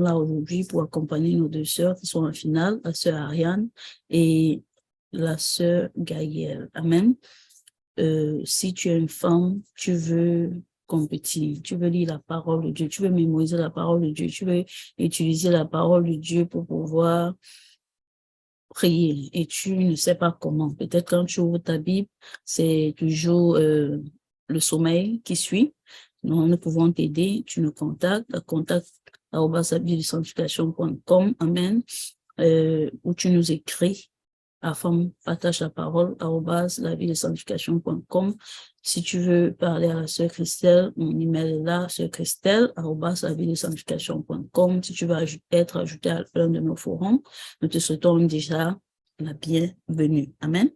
là aujourd'hui pour accompagner nos deux sœurs qui sont en finale, la sœur Ariane et la sœur Gaëlle. Amen. Si tu es une femme, tu veux compétir, tu veux lire la parole de Dieu, tu veux mémoriser la parole de Dieu, tu veux utiliser la parole de Dieu pour pouvoir prier et tu ne sais pas comment. Peut-être quand tu ouvres ta Bible, c'est toujours le sommeil qui suit. Nous pouvons t'aider. Tu nous contactes, contact@sabilesanctification.com, amen, ou tu nous écris à femme partage la parole @lavilesanctification.com. Si tu veux parler à la sœur Christelle, mon email est là, sœur Christelle @lavilesanctification.com. Si tu veux être ajouté à l'un de nos forums, nous te souhaitons déjà la bienvenue. Amen.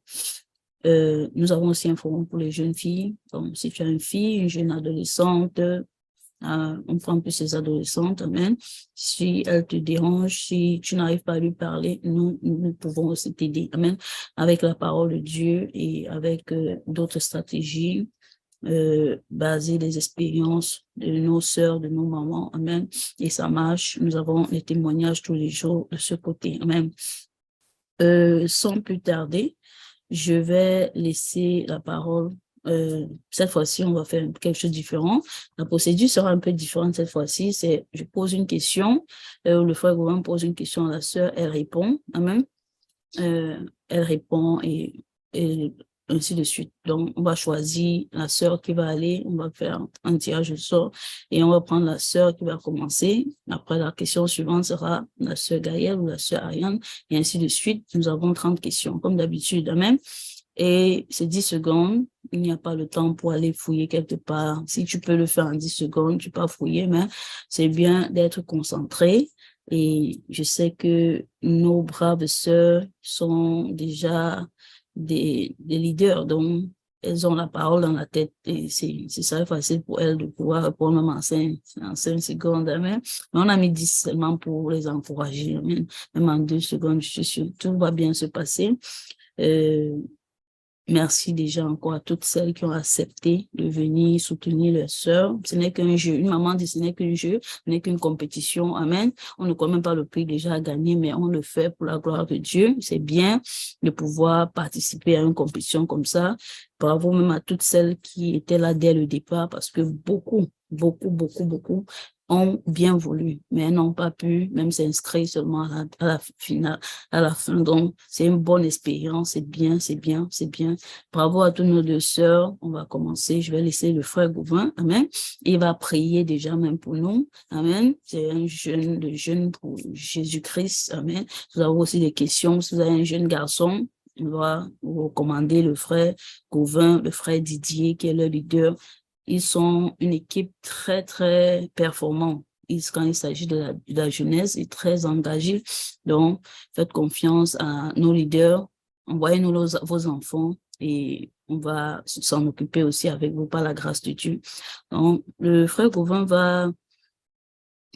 Nous avons aussi un forum pour les jeunes filles. Donc, si tu as une fille, une jeune adolescente, on prend plus ces adolescentes, amen. Si elle te dérange, si tu n'arrives pas à lui parler, nous pouvons aussi t'aider, amen, avec la parole de Dieu et avec d'autres stratégies basées des expériences de nos sœurs, de nos mamans, amen. Et ça marche. Nous avons les témoignages tous les jours de ce côté, amen. Sans plus tarder, je vais laisser la parole. Cette fois-ci, on va faire quelque chose de différent. La procédure sera un peu différente cette fois-ci. C'est, je pose une question, le frère Gourmand pose une question à la sœur, elle répond, amen. Elle répond et ainsi de suite. Donc, on va choisir la sœur qui va aller, on va faire un tirage au sort et on va prendre la sœur qui va commencer. Après, la question suivante sera la sœur Gaëlle ou la sœur Ariane et ainsi de suite. Nous avons 30 questions, comme d'habitude, amen. Et c'est 10 secondes, il n'y a pas le temps pour aller fouiller quelque part. Si tu peux le faire en 10 secondes, tu peux pas fouiller, mais c'est bien d'être concentré. Et je sais que nos braves sœurs sont déjà des leaders, donc elles ont la parole dans la tête et c'est ça facile pour elles de pouvoir répondre même en 5 secondes. Amen. Mais on a mis 10 seulement pour les encourager. Amen. Même en 2 secondes, je suis sûre, tout va bien se passer. Merci déjà encore à toutes celles qui ont accepté de venir soutenir leurs sœurs. Ce n'est qu'un jeu. Une maman dit ce n'est qu'un jeu, ce n'est qu'une compétition. Amen. On ne connaît même pas le prix déjà à gagner, mais on le fait pour la gloire de Dieu. C'est bien de pouvoir participer à une compétition comme ça. Bravo même à toutes celles qui étaient là dès le départ parce que beaucoup ont bien voulu, mais n'ont pas pu même s'inscrire seulement à la finale, à la fin. Donc, c'est une bonne expérience, c'est bien, c'est bien, c'est bien. Bravo à tous nos deux sœurs. On va commencer. Je vais laisser le frère Gouvin. Amen. Il va prier déjà même pour nous. Amen. C'est un jeune, de jeune pour Jésus-Christ. Amen. Vous avez aussi des questions. Si vous avez un jeune garçon, on va vous recommander le frère Gouvin, le frère Didier, qui est le leader. Ils sont une équipe très, très performante. Quand il s'agit de la jeunesse, ils sont très engagés. Donc, faites confiance à nos leaders. Envoyez-nous vos enfants et on va s'en occuper aussi avec vous par la grâce de Dieu. Donc, le frère Gauvin va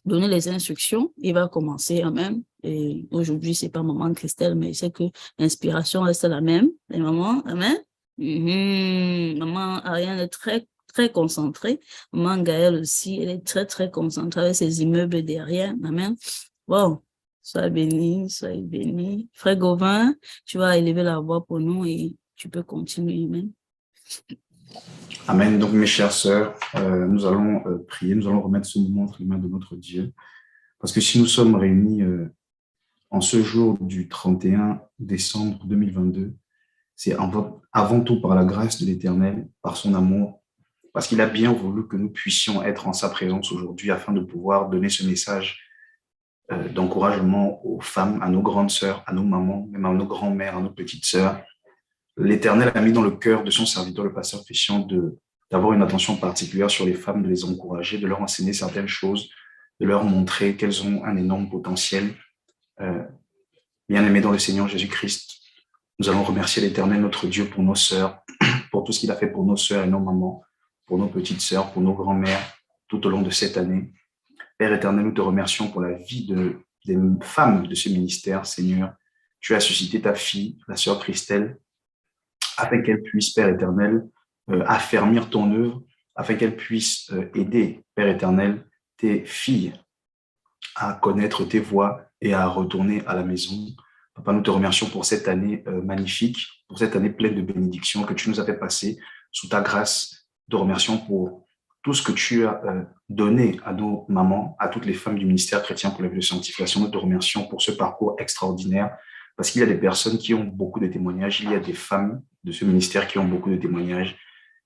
donner les instructions. Il va commencer. Amen. Et aujourd'hui, c'est pas maman Christelle, mais c'est que l'inspiration reste la même. Les mamans, amen. Maman Ariane est très très concentrée. Maman Gaëlle aussi, elle est très, très concentrée avec ses immeubles derrière. Amen. Bon, sois béni, sois béni. Frère Gauvin, tu vas élever la voix pour nous et tu peux continuer. Amen. Amen. Donc, mes chères sœurs, nous allons prier, nous allons remettre ce moment entre les mains de notre Dieu. Parce que si nous sommes réunis en ce jour du 31 décembre 2022, c'est avant tout par la grâce de l'Éternel, par son amour, parce qu'il a bien voulu que nous puissions être en sa présence aujourd'hui afin de pouvoir donner ce message d'encouragement aux femmes, à nos grandes sœurs, à nos mamans, même à nos grands-mères, à nos petites sœurs. L'Éternel a mis dans le cœur de son serviteur, le pasteur Christian, d'avoir une attention particulière sur les femmes, de les encourager, de leur enseigner certaines choses, de leur montrer qu'elles ont un énorme potentiel. Bien-aimés dans le Seigneur Jésus-Christ, nous allons remercier l'Éternel, notre Dieu, pour nos sœurs, pour tout ce qu'il a fait pour nos sœurs et nos mamans, pour nos petites sœurs, pour nos grands-mères, tout au long de cette année. Père éternel, nous te remercions pour la vie des femmes de ce ministère, Seigneur. Tu as suscité ta fille, la sœur Christelle, afin qu'elle puisse, Père éternel, affermir ton œuvre, afin qu'elle puisse aider, Père éternel, tes filles à connaître tes voies et à retourner à la maison. Papa, nous te remercions pour cette année magnifique, pour cette année pleine de bénédictions que tu nous as fait passer sous ta grâce. Nous te remercions pour tout ce que tu as donné à nos mamans, à toutes les femmes du ministère chrétien pour la vie de sanctification. Nous te remercions pour ce parcours extraordinaire parce qu'il y a des personnes qui ont beaucoup de témoignages, il y a des femmes de ce ministère qui ont beaucoup de témoignages.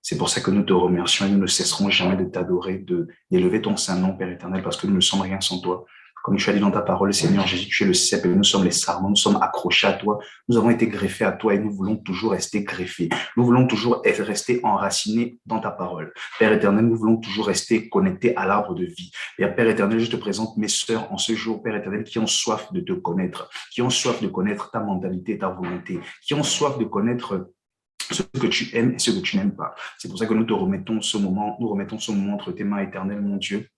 C'est pour ça que nous te remercions et nous ne cesserons jamais de t'adorer, d'élever ton saint nom, Père éternel, parce que nous ne sommes rien sans toi. Comme tu as dit dans ta parole, Seigneur Jésus, tu es le cep et nous sommes les sarments, nous sommes accrochés à toi, nous avons été greffés à toi et nous voulons toujours rester greffés. Nous voulons toujours rester enracinés dans ta parole. Père éternel, nous voulons toujours rester connectés à l'arbre de vie. Et Père éternel, je te présente mes sœurs en ce jour, Père éternel, qui ont soif de te connaître, qui ont soif de connaître ta mentalité, ta volonté, qui ont soif de connaître ce que tu aimes et ce que tu n'aimes pas. C'est pour ça que nous te remettons ce moment, nous remettons ce moment entre tes mains éternelles, mon Dieu.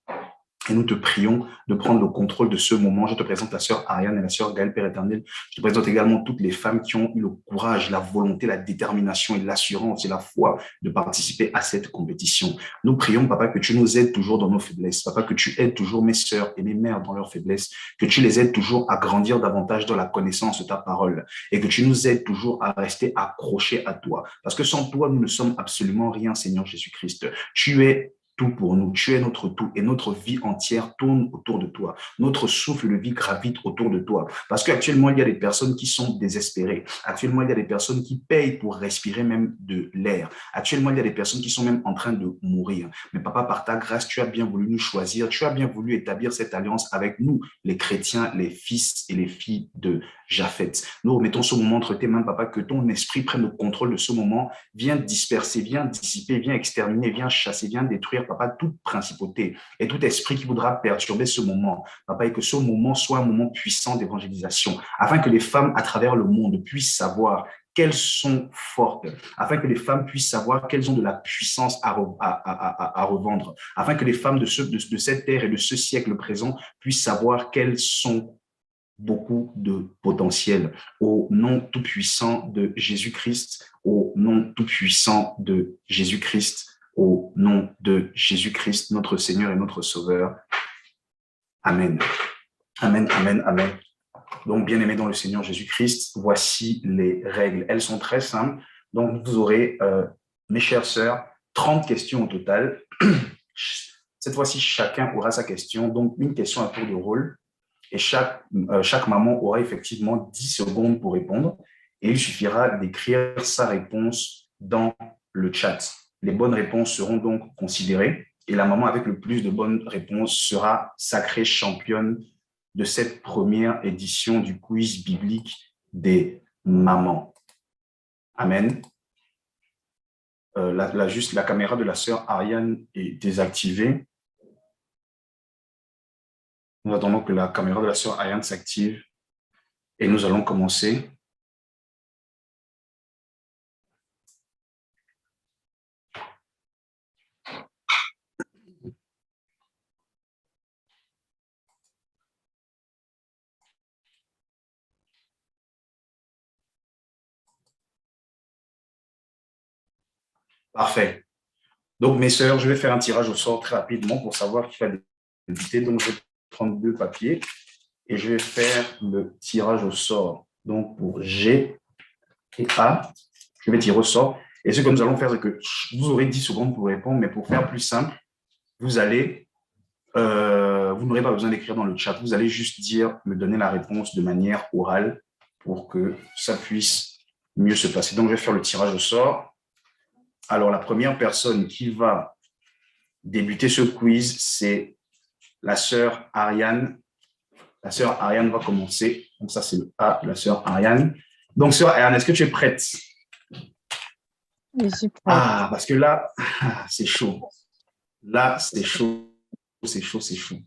Et nous te prions de prendre le contrôle de ce moment. Je te présente la sœur Ariane et la sœur Gaëlle, Père éternel. Je te présente également toutes les femmes qui ont eu le courage, la volonté, la détermination et l'assurance et la foi de participer à cette compétition. Nous prions, Papa, que tu nous aides toujours dans nos faiblesses. Papa, que tu aides toujours mes sœurs et mes mères dans leurs faiblesses. Que tu les aides toujours à grandir davantage dans la connaissance de ta parole. Et que tu nous aides toujours à rester accrochés à toi. Parce que sans toi, nous ne sommes absolument rien, Seigneur Jésus-Christ. Tu es tout pour nous. Tu es notre tout et notre vie entière tourne autour de toi. Notre souffle de vie gravite autour de toi. Parce qu'actuellement, il y a des personnes qui sont désespérées. Actuellement, il y a des personnes qui payent pour respirer même de l'air. Actuellement, il y a des personnes qui sont même en train de mourir. Mais papa, par ta grâce, tu as bien voulu nous choisir. Tu as bien voulu établir cette alliance avec nous, les chrétiens, les fils et les filles de Japheth. Nous remettons ce moment entre tes mains, papa, que ton esprit prenne le contrôle de ce moment. Viens disperser, viens dissiper, viens exterminer, viens chasser, viens détruire, papa, toute principauté et tout esprit qui voudra perturber ce moment, papa, et que ce moment soit un moment puissant d'évangélisation, afin que les femmes à travers le monde puissent savoir qu'elles sont fortes, afin que les femmes puissent savoir qu'elles ont de la puissance à revendre, afin que les femmes de cette ère et de ce siècle présent puissent savoir qu'elles sont beaucoup de potentiel. Au nom tout-puissant de Jésus-Christ, au nom tout-puissant de Jésus-Christ, au nom de Jésus-Christ, notre Seigneur et notre Sauveur. Amen. Amen, amen, amen. Donc, bien-aimés dans le Seigneur Jésus-Christ, voici les règles. Elles sont très simples. Donc, vous aurez, mes chères sœurs, 30 questions au total. Cette fois-ci, chacun aura sa question. Donc, une question à tour de rôle. Et chaque maman aura effectivement 10 secondes pour répondre. Et il suffira d'écrire sa réponse dans le chat. Les bonnes réponses seront donc considérées. Et la maman avec le plus de bonnes réponses sera sacrée championne de cette première édition du quiz biblique des mamans. Amen. La caméra de la sœur Ariane est désactivée. Nous attendons que la caméra de la sœur Ariane s'active et nous allons commencer. Parfait. Donc, mes sœurs, je vais faire un tirage au sort très rapidement pour savoir qui va débuter. Donc, je vais prendre 2 papiers et je vais faire le tirage au sort. Donc, pour G et A, je vais tirer au sort. Et ce que nous allons faire, c'est que vous aurez 10 secondes pour répondre, mais pour faire plus simple, vous n'aurez pas besoin d'écrire dans le chat. Vous allez juste me donner la réponse de manière orale pour que ça puisse mieux se passer. Donc, je vais faire le tirage au sort. Alors, la première personne qui va débuter ce quiz, c'est la sœur Ariane. La sœur Ariane va commencer. Donc, ça, c'est le A, la sœur Ariane. Donc, sœur Ariane, est-ce que tu es prête? Je suis prête. Ah, parce que là, c'est chaud. Là, c'est chaud, c'est chaud, c'est chaud.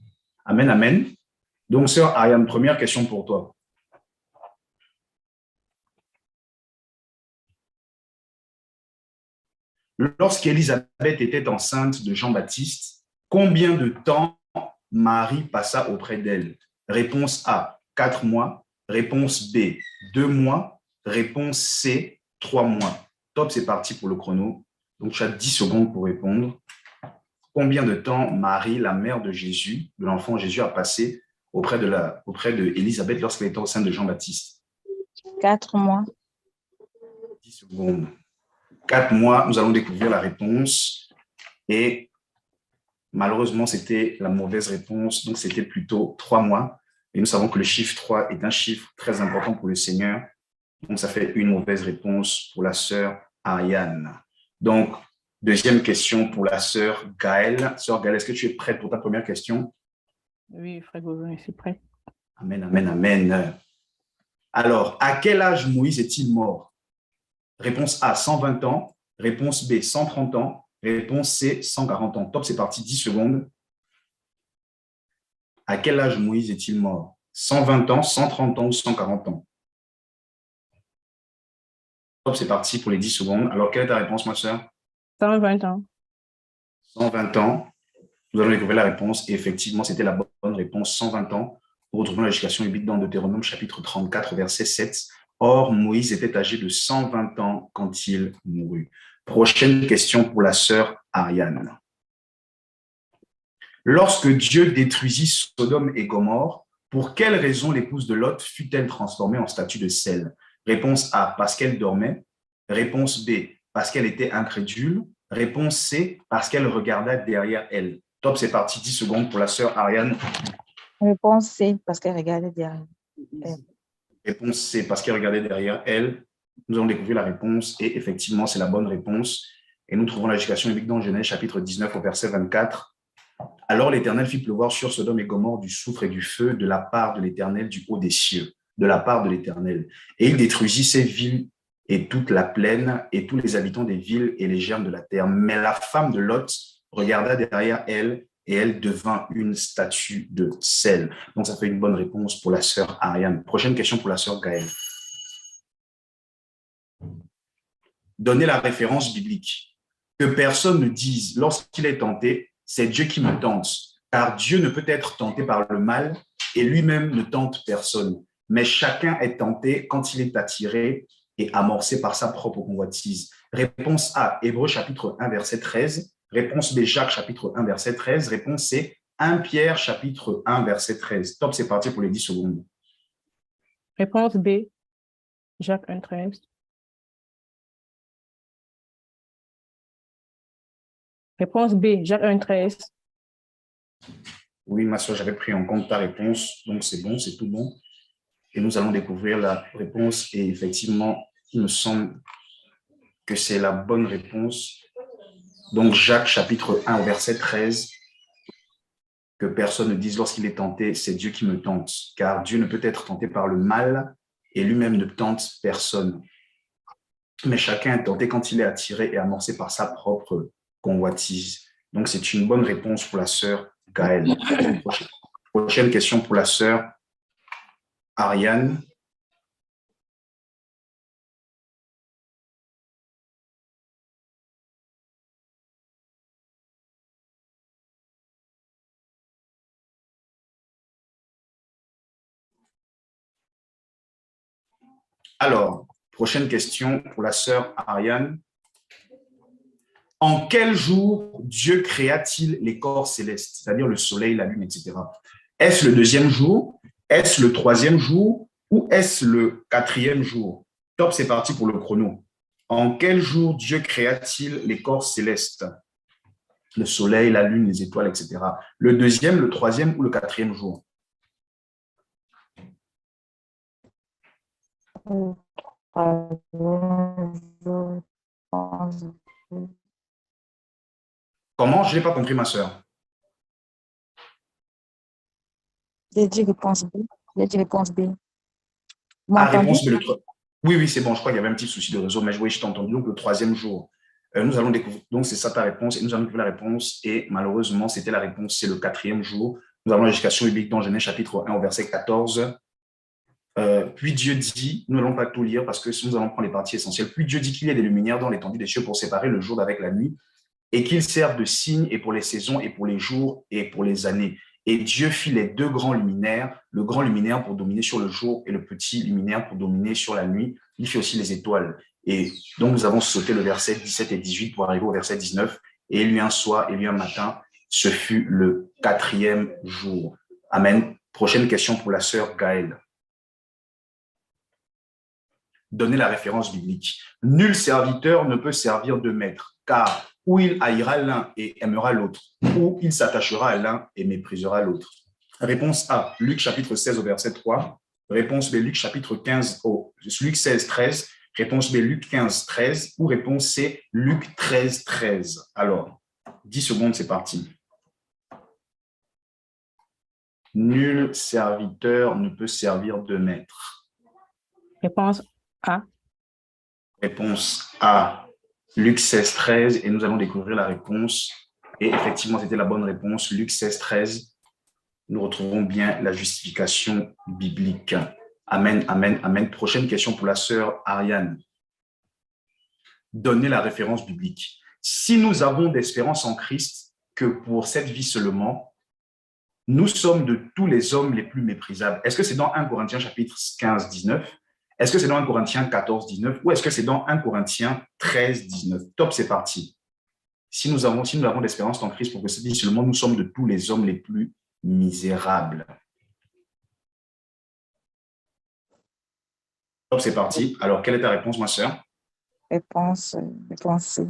Amen, amen. Donc, sœur Ariane, première question pour toi. Lorsqu'Élisabeth était enceinte de Jean-Baptiste, combien de temps Marie passa auprès d'elle? Réponse A, 4 mois. Réponse B, 2 mois. Réponse C, 3 mois. Top, c'est parti pour le chrono. Donc, tu as 10 secondes pour répondre. Combien de temps Marie, la mère de Jésus, de l'enfant Jésus, a passé auprès de Élisabeth lorsqu'elle était enceinte de Jean-Baptiste? 4 mois. 10 secondes. 4 mois, nous allons découvrir la réponse. Et malheureusement, c'était la mauvaise réponse. Donc, c'était plutôt 3 mois. Et nous savons que le chiffre 3 est un chiffre très important pour le Seigneur. Donc, ça fait une mauvaise réponse pour la sœur Ariane. Donc, deuxième question pour la sœur Gaëlle. Sœur Gaëlle, est-ce que tu es prête pour ta première question? Oui, frère Gauvin, je suis prêt. Amen, amen, amen. Alors, à quel âge Moïse est-il mort? Réponse A, 120 ans. Réponse B, 130 ans. Réponse C, 140 ans. Top, c'est parti, 10 secondes. À quel âge Moïse est-il mort? 120 ans, 130 ans ou 140 ans? Top, c'est parti pour les 10 secondes. Alors, quelle est ta réponse, ma soeur? 120 ans. 120 ans. Nous allons découvrir la réponse. Et effectivement, c'était la bonne réponse, 120 ans. Nous retrouvons l'éducation biblique dans Deutéronome, chapitre 34, verset 7. Or, Moïse était âgé de 120 ans quand il mourut. Prochaine question pour la sœur Ariane. Lorsque Dieu détruisit Sodome et Gomorrhe, pour quelle raison l'épouse de Lot fut-elle transformée en statue de sel? Réponse A, parce qu'elle dormait. Réponse B, parce qu'elle était incrédule. Réponse C, parce qu'elle regardait derrière elle. Top, c'est parti, 10 secondes pour la sœur Ariane. Réponse C, parce qu'elle regardait derrière elle. Réponse C, parce qu'elle regardait derrière elle. Nous allons découvrir la réponse et effectivement, c'est la bonne réponse. Et nous trouvons l'éducation biblique dans Genèse, chapitre 19, au verset 24. Alors l'Éternel fit pleuvoir sur Sodome et Gomorrhe du soufre et du feu de la part de l'Éternel du haut des cieux, de la part de l'Éternel. Et il détruisit ces villes et toute la plaine et tous les habitants des villes et les germes de la terre. Mais la femme de Lot regarda derrière elle et elle devint une statue de sel. Donc, ça fait une bonne réponse pour la sœur Ariane. Prochaine question pour la sœur Gaëlle. Donnez la référence biblique. Que personne ne dise lorsqu'il est tenté, c'est Dieu qui me tente, car Dieu ne peut être tenté par le mal et lui-même ne tente personne. Mais chacun est tenté quand il est attiré et amorcé par sa propre convoitise. Réponse A, Hébreux chapitre 1, verset 13. Réponse B, Jacques chapitre 1, verset 13. Réponse C, 1 Pierre chapitre 1, verset 13. Top, c'est parti pour les 10 secondes. Réponse B, Jacques 1, 13. Réponse B, Jacques 1, 13. Oui, ma soeur, j'avais pris en compte ta réponse, donc c'est bon, c'est tout bon. Et nous allons découvrir la réponse et effectivement, il me semble que c'est la bonne réponse. Donc, Jacques chapitre 1, verset 13. Que personne ne dise lorsqu'il est tenté, c'est Dieu qui me tente, car Dieu ne peut être tenté par le mal et lui-même ne tente personne. Mais chacun est tenté quand il est attiré et amorcé par sa propre convoitise. Donc, c'est une bonne réponse pour la sœur Gaëlle. Prochaine question pour la sœur Ariane. Alors, prochaine question pour la sœur Ariane. En quel jour Dieu créa-t-il les corps célestes, c'est-à-dire le soleil, la lune, etc. Est-ce le deuxième jour? Est-ce le troisième jour? Ou est-ce le quatrième jour? Top, c'est parti pour le chrono. En quel jour Dieu créa-t-il les corps célestes? Le soleil, la lune, les étoiles, etc. Le deuxième, le troisième ou le quatrième jour? Comment? Je n'ai pas compris, ma soeur. J'ai dit réponse B. J'ai dit réponse B. Vous Ah, m'entendez? réponse B. Oui, oui, c'est bon. Je crois qu'il y avait un petit souci de réseau, mais oui, je t'ai entendu. Donc, le troisième jour. Nous allons découvrir. Donc, c'est ça ta réponse. Et nous allons découvrir la réponse. Et malheureusement, c'était la réponse. C'est le quatrième jour. Nous avons l'éducation biblique dans Genèse chapitre 1 au verset 14. Puis Dieu dit, nous n'allons pas tout lire parce que nous allons prendre les parties essentielles. Puis Dieu dit qu'il y ait des luminaires dans l'étendue des cieux pour séparer le jour d'avec la nuit et qu'ils servent de signe et pour les saisons et pour les jours et pour les années. Et Dieu fit les deux grands luminaires, le grand luminaire pour dominer sur le jour et le petit luminaire pour dominer sur la nuit. Il fit aussi les étoiles. Et donc, nous avons sauté le verset 17 et 18 pour arriver au verset 19. Et il y eut un soir, et il y eut un matin, ce fut le quatrième jour. Amen. Prochaine question pour la sœur Gaëlle. Donnez la référence biblique. Nul serviteur ne peut servir de maître, car ou il haïra l'un et aimera l'autre, ou il s'attachera à l'un et méprisera l'autre. Réponse A, Luc chapitre 16 au verset 3. Réponse B, Luc chapitre 15 au Luc 16, 13. Réponse B, Luc 15, 13. Ou réponse C, Luc 13, 13. Alors, 10 secondes, c'est parti. Nul serviteur ne peut servir de maître. Réponse A. Réponse A, Luc 16, 13. Et nous allons découvrir la réponse. Et effectivement, c'était la bonne réponse. Luc 16, 13. Nous retrouvons bien la justification biblique. Amen, amen, amen. Prochaine question pour la sœur Ariane. Donnez la référence biblique. Si nous avons d'espérance en Christ que pour cette vie seulement, nous sommes de tous les hommes les plus méprisables. Est-ce que c'est dans 1 Corinthiens chapitre 15, 19? Est-ce que c'est dans 1 Corinthiens 14, 19? Ou est-ce que c'est dans 1 Corinthiens 13, 19? Top, c'est parti. Si nous avons d'espérance en Christ pour que cette vie seulement, nous sommes de tous les hommes les plus misérables. Top, c'est parti. Alors, quelle est ta réponse, ma sœur? Réponse C.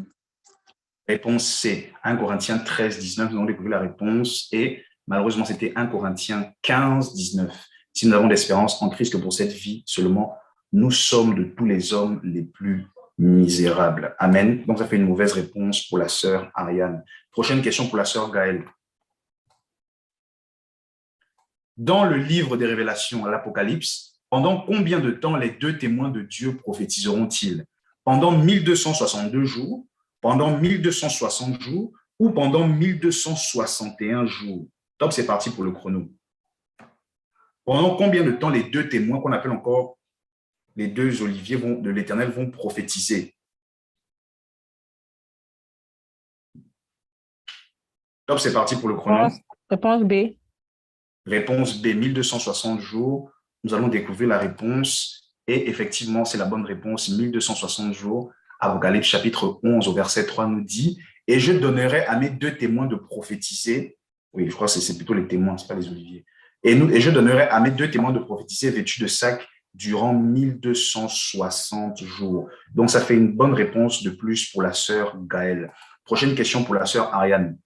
Réponse C. 1 Corinthiens 13, 19. Nous avons découvert la réponse. Et malheureusement, c'était 1 Corinthiens 15, 19. Si nous avons d'espérance en Christ que pour cette vie seulement, nous sommes de tous les hommes les plus misérables. Amen. Donc, ça fait une mauvaise réponse pour la sœur Ariane. Prochaine question pour la sœur Gaëlle. Dans le livre des Révélations à l'Apocalypse, pendant combien de temps les deux témoins de Dieu prophétiseront-ils? Pendant 1262 jours, pendant 1260 jours ou pendant 1261 jours? Top, c'est parti pour le chrono. Pendant combien de temps les deux témoins, qu'on appelle encore les deux oliviers de l'Éternel, vont prophétiser? Top, c'est parti pour le chrono. Réponse B. Réponse B, 1260 jours. Nous allons découvrir la réponse. Et effectivement, c'est la bonne réponse. 1260 jours. Apocalypse chapitre 11 au verset 3 nous dit « Et je donnerai à mes deux témoins de prophétiser. » Oui, je crois que c'est plutôt les témoins, ce n'est pas les oliviers. Et je donnerai à mes deux témoins de prophétiser vêtus de sacs durant 1260 jours. Donc, ça fait une bonne réponse de plus pour la sœur Gaëlle. Prochaine question pour la sœur Ariane.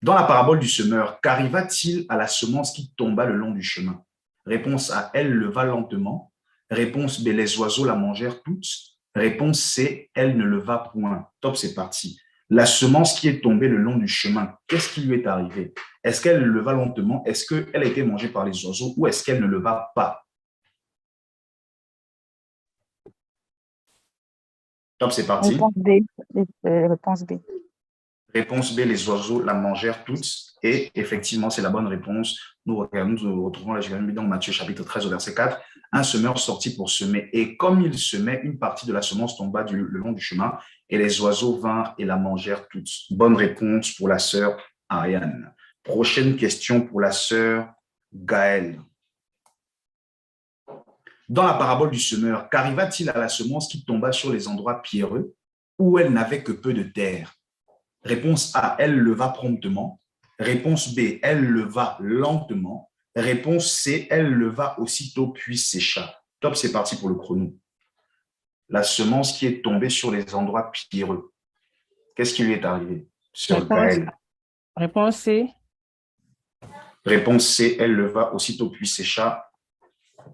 Dans la parabole du semeur, qu'arriva-t-il à la semence qui tomba le long du chemin? Réponse A, elle leva lentement. Réponse B, les oiseaux la mangèrent toutes. Réponse C, elle ne leva point. Top, c'est parti. La semence qui est tombée le long du chemin, qu'est-ce qui lui est arrivé? Est-ce qu'elle leva lentement? Est-ce qu'elle a été mangée par les oiseaux ou est-ce qu'elle ne leva pas? Top, c'est parti. Réponse B. Réponse B. Réponse B, les oiseaux la mangèrent toutes. Et effectivement, c'est la bonne réponse. Nous retrouvons la Jérémie dans Matthieu chapitre 13 au verset 4. Un semeur sortit pour semer. Et comme il semait, une partie de la semence tomba le long du chemin et les oiseaux vinrent et la mangèrent toutes. Bonne réponse pour la sœur Ariane. Prochaine question pour la sœur Gaëlle. Dans la parabole du semeur, qu'arriva-t-il à la semence qui tomba sur les endroits pierreux où elle n'avait que peu de terre? Réponse A, elle leva promptement. Réponse B, elle leva lentement. Réponse C, elle leva aussitôt puis sécha. Top, c'est parti pour le chrono. La semence qui est tombée sur les endroits pierreux. Qu'est-ce qui lui est arrivé? Sur Gaëlle. Réponse C. Réponse C, elle leva aussitôt puis sécha.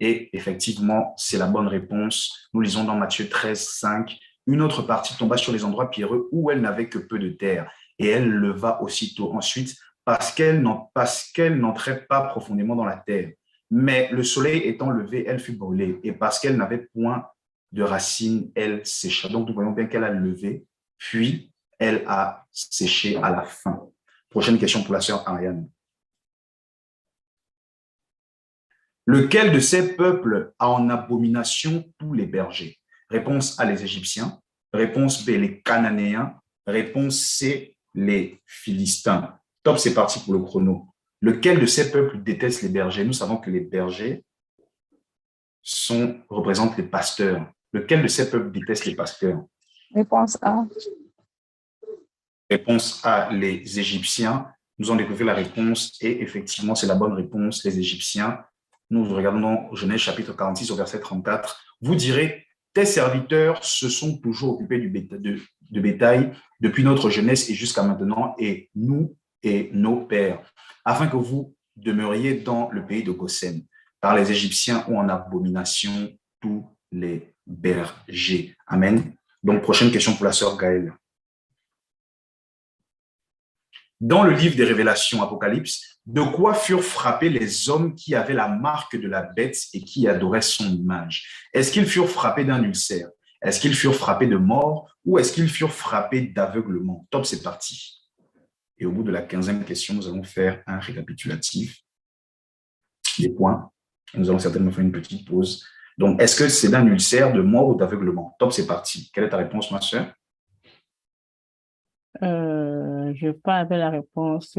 Et effectivement, c'est la bonne réponse. Nous lisons dans Matthieu 13, 5. Une autre partie tomba sur les endroits pierreux où elle n'avait que peu de terre. Et elle leva aussitôt. Ensuite, parce qu'elle n'entrait pas profondément dans la terre. Mais le soleil étant levé, elle fut brûlée. Et parce qu'elle n'avait point de racines, elle sécha. Donc, nous voyons bien qu'elle a levé, puis elle a séché à la fin. Prochaine question pour la sœur Ariane. Lequel de ces peuples a en abomination tous les bergers? Réponse A, les Égyptiens. Réponse B, les Cananéens. Réponse C, les Philistins. Top, c'est parti pour le chrono. Lequel de ces peuples déteste les bergers? Nous savons que les bergers représentent les pasteurs. Lequel de ces peuples déteste les pasteurs? Réponse A. Réponse A, les Égyptiens. nous avons découvert la réponse et effectivement, c'est la bonne réponse, les Égyptiens. Nous regardons dans Genèse chapitre 46 au verset 34. Vous direz, tes serviteurs se sont toujours occupés de bétail depuis notre jeunesse et jusqu'à maintenant, et nous et nos pères, afin que vous demeuriez dans le pays de Goshen. Car les Égyptiens ont en abomination tous les bergers. Amen. Donc, prochaine question pour la sœur Gaëlle. Dans le livre des Révélations, Apocalypse, de quoi furent frappés les hommes qui avaient la marque de la bête et qui adoraient son image? Est-ce qu'ils furent frappés d'un ulcère? Est-ce qu'ils furent frappés de mort? Ou est-ce qu'ils furent frappés d'aveuglement? Top, c'est parti. Et au bout de la 15e question, nous allons faire un récapitulatif des points. Nous allons certainement faire une petite pause. Donc, est-ce que c'est d'un ulcère, de mort ou d'aveuglement? Top, c'est parti. Quelle est ta réponse, ma soeur? Je pars avec la réponse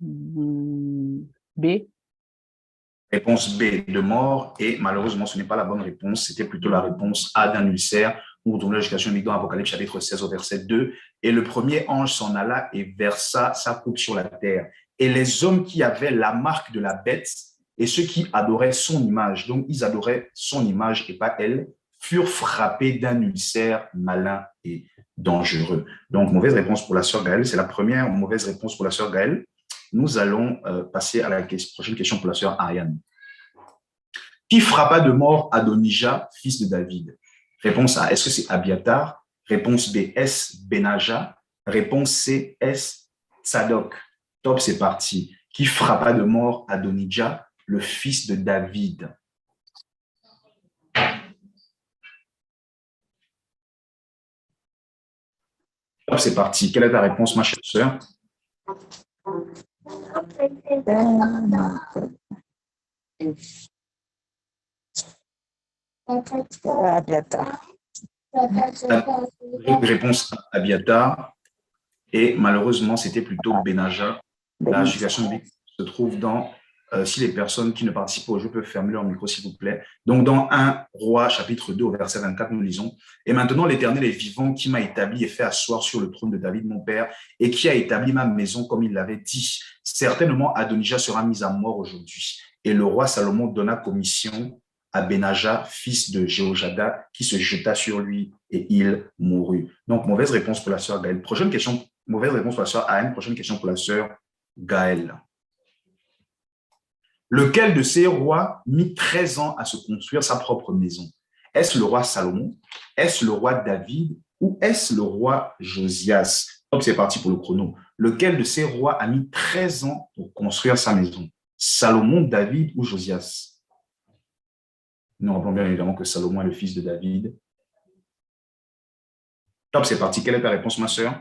B. Réponse B, de mort, et malheureusement, ce n'est pas la bonne réponse. C'était plutôt la réponse A, d'un ulcère. Nous retrouvons l'éducation biblique dans Apocalypse chapitre 16 au verset 2. Et le premier ange s'en alla et versa sa coupe sur la terre. Et les hommes qui avaient la marque de la bête et ceux qui adoraient son image, donc ils adoraient son image et pas elle, furent frappés d'un ulcère malin et dangereux. Donc, mauvaise réponse pour la sœur Gaëlle. C'est la première mauvaise réponse pour la sœur Gaëlle. Nous allons passer à la prochaine question pour la sœur Ariane. Qui frappa de mort Adonijah, fils de David? Réponse A, est-ce que c'est Abiatar? Réponse B, est-ce Benaja? Réponse C, est-ce Tsadok? Top, c'est parti. Qui frappa de mort Adonijah, le fils de David? Top, c'est parti. Quelle est ta réponse, ma chère sœur? Réponse Abiatar. Et malheureusement, c'était plutôt Benaja. La justification biblique se trouve dans, si les personnes qui ne participent pas au jeu peuvent fermer leur micro, s'il vous plaît. Donc, dans 1 Roi, chapitre 2, au verset 24, nous lisons, « Et maintenant, l'Éternel est vivant, qui m'a établi et fait asseoir sur le trône de David, mon père, et qui a établi ma maison comme il l'avait dit. Certainement, Adonijah sera mis à mort aujourd'hui. » Et le roi Salomon donna commission à Benaja, fils de Jéhojada, qui se jeta sur lui et il mourut. Donc, mauvaise réponse pour la sœur Gaëlle. Prochaine question, mauvaise réponse pour la sœur Anne. Prochaine question pour la sœur Gaëlle. Lequel de ces rois mit 13 ans à se construire sa propre maison? Est-ce le roi Salomon? Est-ce le roi David? Ou est-ce le roi Josias? Donc, c'est parti pour le chrono. Lequel de ces rois a mis 13 ans pour construire sa maison? Salomon, David ou Josias? Nous rappelons bien évidemment que Salomon est le fils de David. Top, c'est parti. Quelle est ta réponse, ma sœur?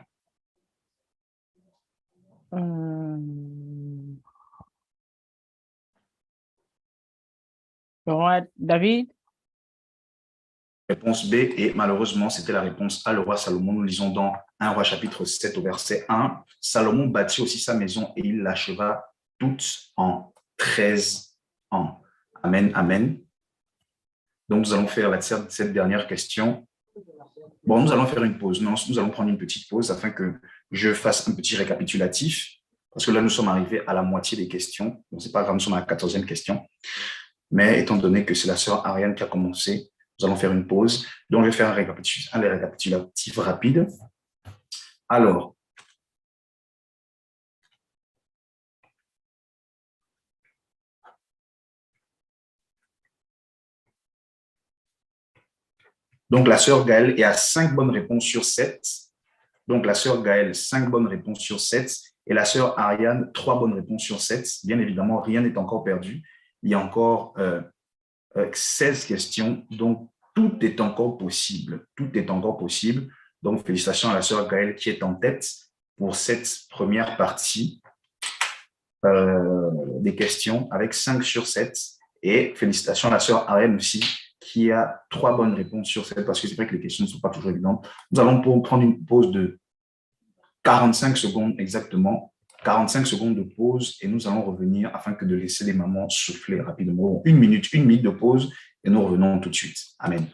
Le roi David. Réponse B, et malheureusement, c'était la réponse A, le roi Salomon. Nous lisons dans 1 Roi chapitre 7 au verset 1. Salomon bâtit aussi sa maison et il l'acheva toute en 13 ans. Amen, amen. Donc, nous allons faire cette dernière question. Bon, nous allons faire une pause. Non, nous allons prendre une petite pause afin que je fasse un petit récapitulatif. Parce que là, nous sommes arrivés à la moitié des questions. Donc, ce n'est pas grave, nous sommes à la 14e question. Mais étant donné que c'est la sœur Ariane qui a commencé, nous allons faire une pause. Donc, je vais faire un récapitulatif rapide. Alors, donc la sœur Gaëlle est à 5 bonnes réponses sur 7. Donc, la sœur Gaëlle, 5 bonnes réponses sur 7. Et la sœur Ariane, 3 bonnes réponses sur 7. Bien évidemment, rien n'est encore perdu. Il y a encore 16 questions. Donc, tout est encore possible. Tout est encore possible. Donc, félicitations à la sœur Gaëlle qui est en tête pour cette première partie des questions avec 5 sur 7. Et félicitations à la sœur Ariane aussi qui a 3 bonnes réponses sur 7 parce que c'est vrai que les questions ne sont pas toujours évidentes. Nous allons prendre une pause de 45 secondes exactement. 45 secondes de pause et nous allons revenir afin que de laisser les mamans souffler rapidement. Une minute de pause et nous revenons tout de suite. Amen.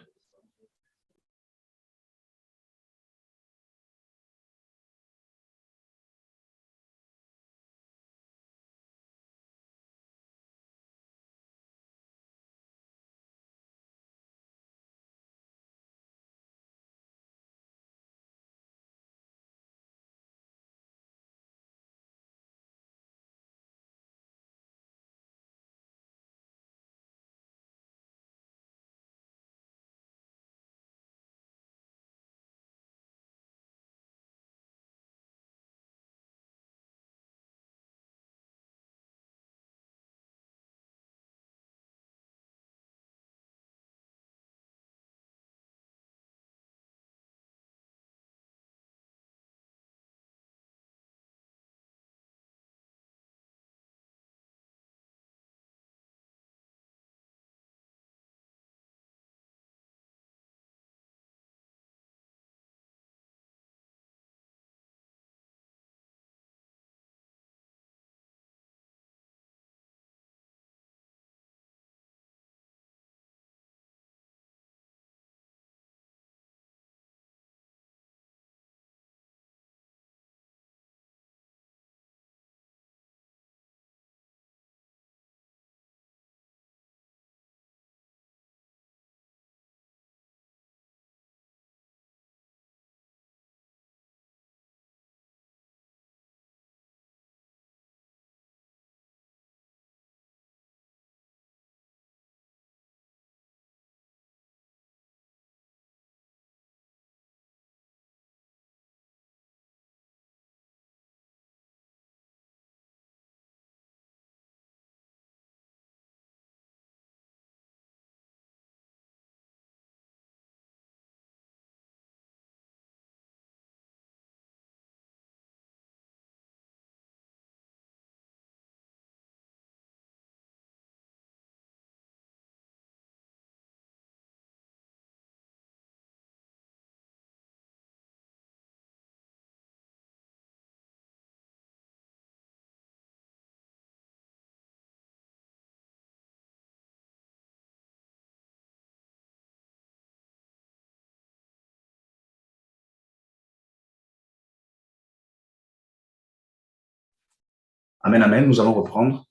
Amen, amen. Nous allons reprendre.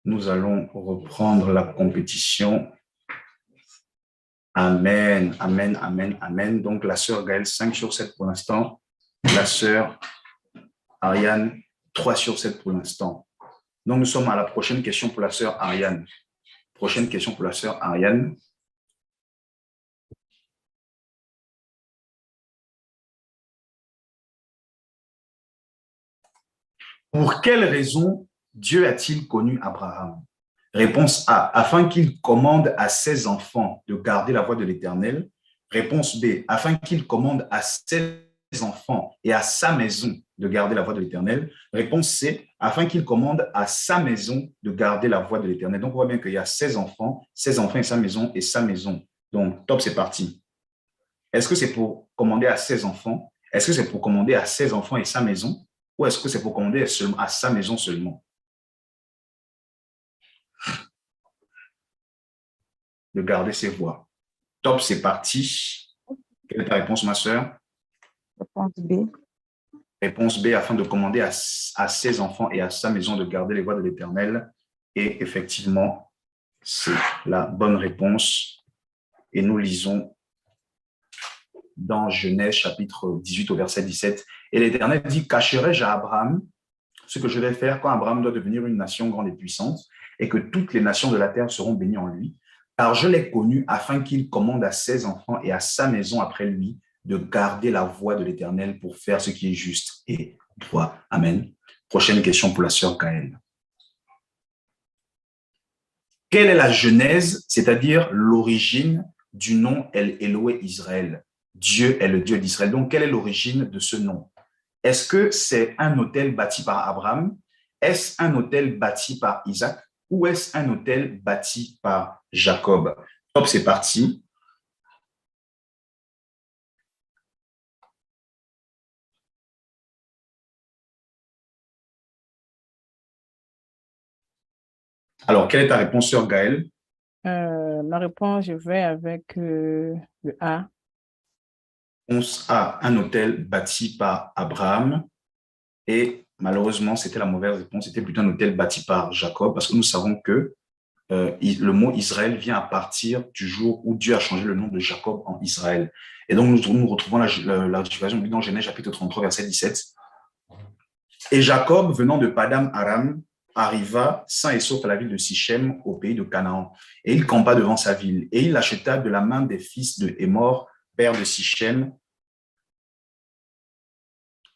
Nous allons reprendre la compétition. Amen, amen, amen, amen. Donc, la sœur Gaëlle, 5 sur 7 pour l'instant. La sœur Ariane, 3 sur 7 pour l'instant. Donc, nous sommes à la prochaine question pour la sœur Ariane. Prochaine question pour la sœur Ariane. Pour quelle raison Dieu a-t-il connu Abraham? Réponse A, afin qu'il commande à ses enfants de garder la voie de l'Éternel. Réponse B, afin qu'il commande à ses enfants et à sa maison de garder la voie de l'Éternel. Réponse C, afin qu'il commande à sa maison de garder la voie de l'Éternel. Donc, on voit bien qu'il y a ses enfants et sa maison. Donc, top, c'est parti. Est-ce que c'est pour commander à ses enfants? Est-ce que c'est pour commander à ses enfants et sa maison? Ou est-ce que c'est pour commander à sa maison seulement? De garder ses voies. Top, c'est parti. Quelle est ta réponse, ma sœur? Réponse B. Réponse B, afin de commander à ses enfants et à sa maison de garder les voies de l'Éternel. Et effectivement, c'est la bonne réponse. Et nous lisons dans Genèse chapitre 18 au verset 17. Et l'Éternel dit, cacherai-je à Abraham ce que je vais faire quand Abraham doit devenir une nation grande et puissante et que toutes les nations de la terre seront bénies en lui, car je l'ai connu afin qu'il commande à ses enfants et à sa maison après lui de garder la voie de l'Éternel pour faire ce qui est juste et droit. Amen. Prochaine question pour la sœur Gaëlle. Quelle est la genèse, c'est-à-dire l'origine du nom El Eloé Israël? Dieu est le Dieu d'Israël. Donc, quelle est l'origine de ce nom? Est-ce que c'est un autel bâti par Abraham? Est-ce un autel bâti par Isaac? Ou est-ce un autel bâti par Jacob? Top, c'est parti. Alors, quelle est ta réponse, sœur Gaëlle? Ma réponse, je vais avec le A. Réponse A, un autel bâti par Abraham. Et malheureusement, c'était la mauvaise réponse. C'était plutôt un autel bâti par Jacob, parce que nous savons que le mot Israël vient à partir du jour où Dieu a changé le nom de Jacob en Israël. Et donc, nous retrouvons la justification dans Genèse chapitre 33, verset 17. Et Jacob, venant de Padam Aram, arriva sain et sauf à la ville de Sichem, au pays de Canaan. Et il campa devant sa ville. Et il acheta de la main des fils de Hémor, père de Sichem,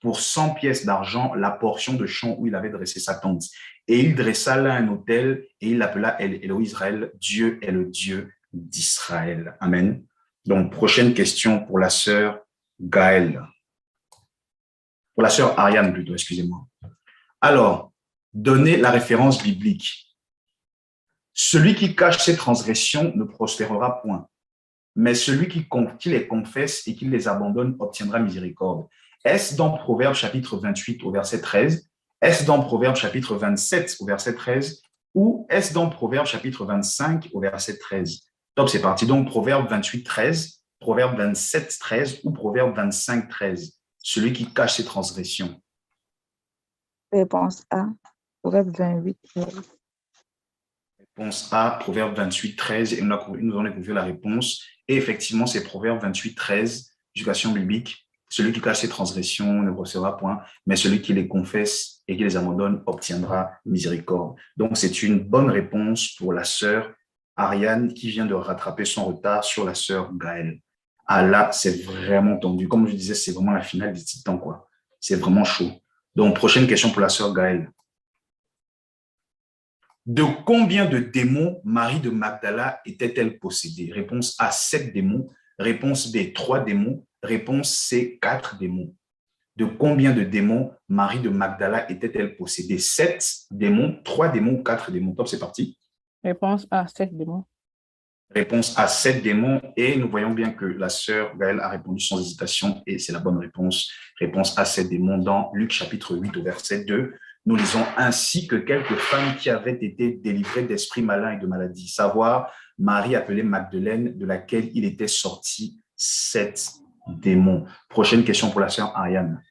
pour 100 pièces d'argent la portion de champ où il avait dressé sa tente. Et il dressa là un autel et il l'appela El Elohe Israël. Dieu est le Dieu d'Israël. Amen. Donc, prochaine question pour la sœur Gaëlle. Pour la sœur Ariane plutôt, excusez-moi. Alors, donnez la référence biblique. Celui qui cache ses transgressions ne prospérera point, mais celui qui les confesse et qui les abandonne obtiendra miséricorde. Est-ce dans Proverbe chapitre 28 au verset 13? Est-ce dans Proverbe chapitre 27 au verset 13? Ou est-ce dans Proverbe chapitre 25 au verset 13? Top, c'est parti. Donc, Proverbe 28, 13, Proverbe 27, 13 ou Proverbe 25, 13. Celui qui cache ses transgressions. Réponse A. Proverbe 28, 13. Réponse A, Proverbe 28, 13. Et nous allons découvrir la réponse. Et effectivement, c'est Proverbe 28, 13, éducation biblique. Celui qui cache ses transgressions ne recevra point, mais celui qui les confesse et qui les abandonne obtiendra miséricorde. Donc, c'est une bonne réponse pour la sœur Ariane qui vient de rattraper son retard sur la sœur Gaëlle. Ah là, c'est vraiment tendu. Comme je disais, c'est vraiment la finale des titans, quoi. C'est vraiment chaud. Donc, prochaine question pour la sœur Gaëlle. De combien de démons Marie de Magdala était-elle possédée? Réponse A, 7 démons. Réponse B, 3 démons. Réponse C, 4 démons. De combien de démons Marie de Magdala était-elle possédée? 7 démons, 3 démons, 4 démons. Top, c'est parti. Réponse A, 7 démons. Réponse A, 7 démons. Et nous voyons bien que la sœur Gaëlle a répondu sans hésitation et c'est la bonne réponse. Réponse A, 7 démons dans Luc chapitre 8 au verset 2. Nous lisons ainsi que quelques femmes qui avaient été délivrées d'esprits malins et de maladies, savoir Marie appelée Magdeleine, de laquelle il était sorti 7 démons. Prochaine question pour la sœur Ariane.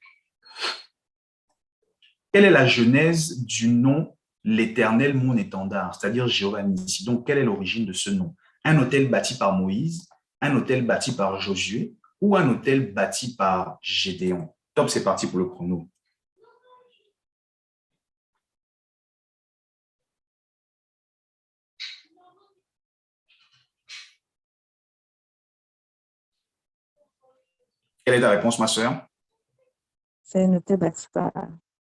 Quelle est la genèse du nom l'Éternel, mon étendard, c'est-à-dire Jéhovah Nissi? Donc, quelle est l'origine de ce nom? Un autel bâti par Moïse, un autel bâti par Josué ou un autel bâti par Gédéon? Top, c'est parti pour le chrono. Quelle est ta réponse, ma sœur? C'est un hôtel bâti par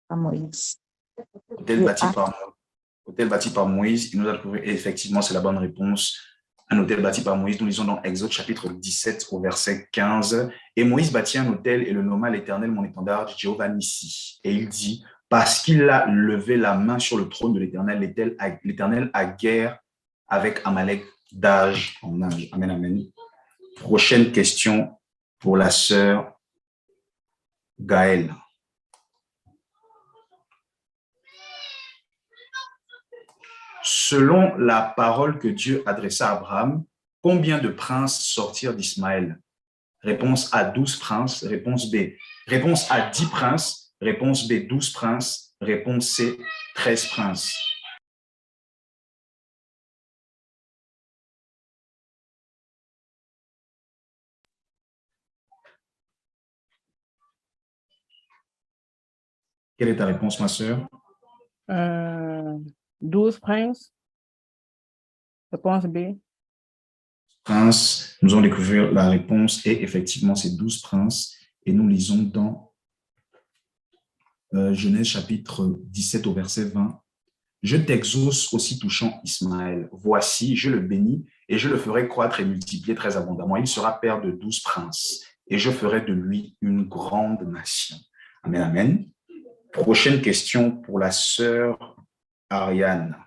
Moïse. Hôtel bâti par Moïse. Il nous a trouvé, et effectivement, c'est la bonne réponse. Un hôtel bâti par Moïse. Nous lisons dans Exode chapitre 17 au verset 15. Et Moïse bâtit un hôtel et le nomma l'Éternel, mon étendard, Jéhovah Nissi. Et il dit, parce qu'il a levé la main sur le trône de l'Éternel, l'Éternel a guerre avec Amalek d'âge en âge. Amen, amen. Prochaine question pour la sœur Gaëlle. Selon la parole que Dieu adressa à Abraham, combien de princes sortirent d'Ismaël? Réponse A, 12 princes. Réponse B. Réponse A, 10 princes. Réponse B, 12 princes. Réponse C, 13 princes. Quelle est ta réponse, ma sœur? 12 princes. Réponse B. Princes, nous allons découvrir la réponse et effectivement, c'est 12 princes. Et nous lisons dans Genèse chapitre 17 au verset 20. Je t'exauce aussi touchant Ismaël. Voici, je le bénis et je le ferai croître et multiplier très abondamment. Il sera père de 12 princes et je ferai de lui une grande nation. Amen, amen. Prochaine question pour la sœur Ariane.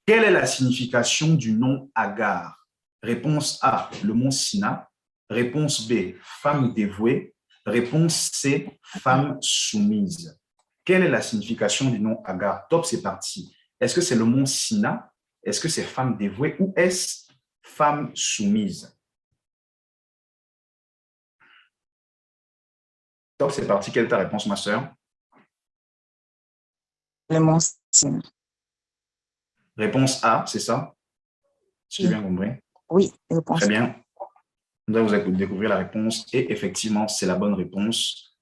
Quelle est la signification du nom Agar? Réponse A, le mont Sina. Réponse B, femme dévouée. Réponse C, femme soumise. Quelle est la signification du nom Agar? Top, c'est parti. Est-ce que c'est le mont Sina? Est-ce que c'est femme dévouée ou est-ce femme soumise? Top, c'est parti. Quelle est ta réponse, ma sœur? Le mont Sina. Réponse A, c'est ça? Si j'ai bien compris. Oui, réponse Très bien. Nous allons découvrir la réponse et effectivement, c'est la bonne réponse.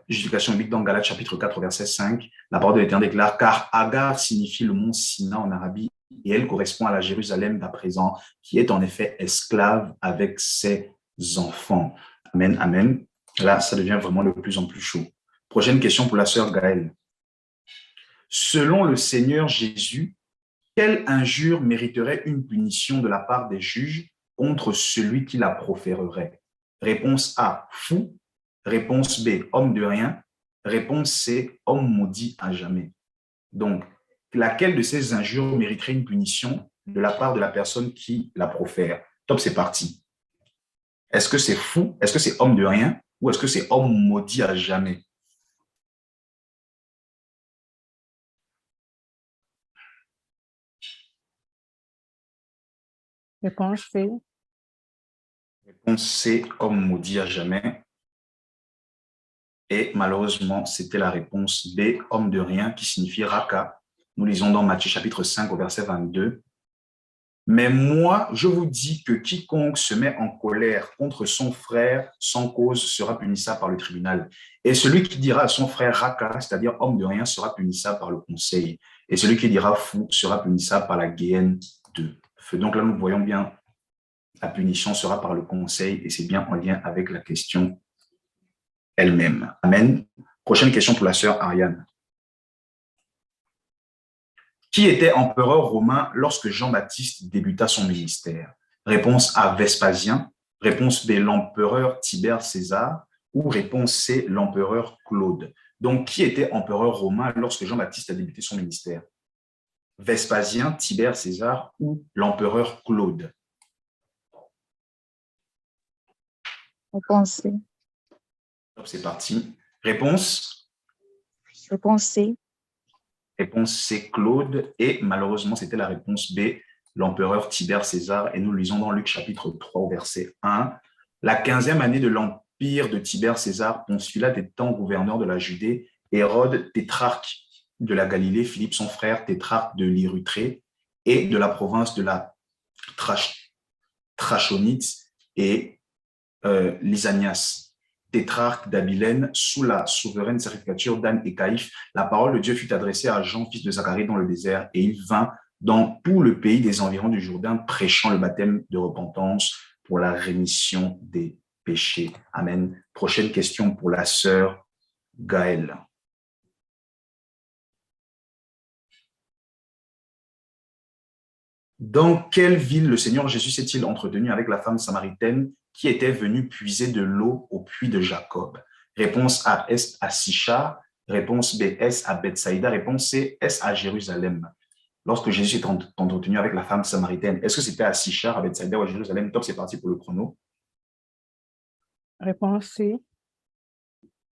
Justification biblique dans Galates chapitre 4, verset 5. La parole de l'Éternel déclare, car Agar signifie le mont Sina en Arabie et elle correspond à la Jérusalem d'à présent, qui est en effet esclave avec ses enfants. Amen, amen. Là, ça devient vraiment de plus en plus chaud. Prochaine question pour la sœur Gaëlle. Selon le Seigneur Jésus, quelle injure mériterait une punition de la part des juges contre celui qui la proférerait? Réponse A, fou. Réponse B, homme de rien. Réponse C, homme maudit à jamais. Donc, laquelle de ces injures mériterait une punition de la part de la personne qui la profère? Top, c'est parti. Est-ce que c'est fou? Est-ce que c'est homme de rien? Ou est-ce que c'est homme maudit à jamais? Réponse C. Réponse C, homme maudit à jamais. Et malheureusement, c'était la réponse B, homme de rien, qui signifie Raka. Nous lisons dans Matthieu chapitre 5 au verset 22. Mais moi, je vous dis que quiconque se met en colère contre son frère sans cause sera punissable par le tribunal. Et celui qui dira à son frère Raka, c'est-à-dire homme de rien, sera punissable par le conseil. Et celui qui dira fou sera punissable par la géhenne de feu. Donc là, nous voyons bien, la punition sera par le conseil et c'est bien en lien avec la question elle-même. Amen. Prochaine question pour la sœur Ariane. Qui était empereur romain lorsque Jean-Baptiste débuta son ministère? Réponse A, Vespasien. Réponse B, l'empereur Tibère César. Ou réponse C, l'empereur Claude. Donc, qui était empereur romain lorsque Jean-Baptiste a débuté son ministère? Vespasien, Tibère César ou l'empereur Claude? Réponse C. C'est parti. Réponse? Réponse C. Réponse C, Claude. Et malheureusement, c'était la réponse B, l'empereur Tibère César. Et nous lisons dans Luc chapitre 3, verset 1. La 15e année de l'empire de Tibère César, Ponce Pilate étant gouverneur de la Judée, Hérode, tétrarque de la Galilée, Philippe, son frère, tétrarque de l'Érythrée et de la province de la Trachonite, et Lysanias, tétrarque d'Abilène, sous la souveraine sacrificature d'Anne et Caïphe, la parole de Dieu fut adressée à Jean, fils de Zacharie, dans le désert, et il vint dans tout le pays des environs du Jourdain, prêchant le baptême de repentance pour la rémission des péchés. Amen. Prochaine question pour la sœur Gaëlle. Dans quelle ville le Seigneur Jésus s'est-il entretenu avec la femme samaritaine qui était venue puiser de l'eau au puits de Jacob? Réponse A, est à Sichar. Réponse B, est à Bethsaïda. Réponse C, est à Jérusalem. Lorsque Jésus s'est entretenu avec la femme samaritaine, est-ce que c'était à Sichar, à Bethsaïda ou à Jérusalem? Top, c'est parti pour le chrono. Réponse C.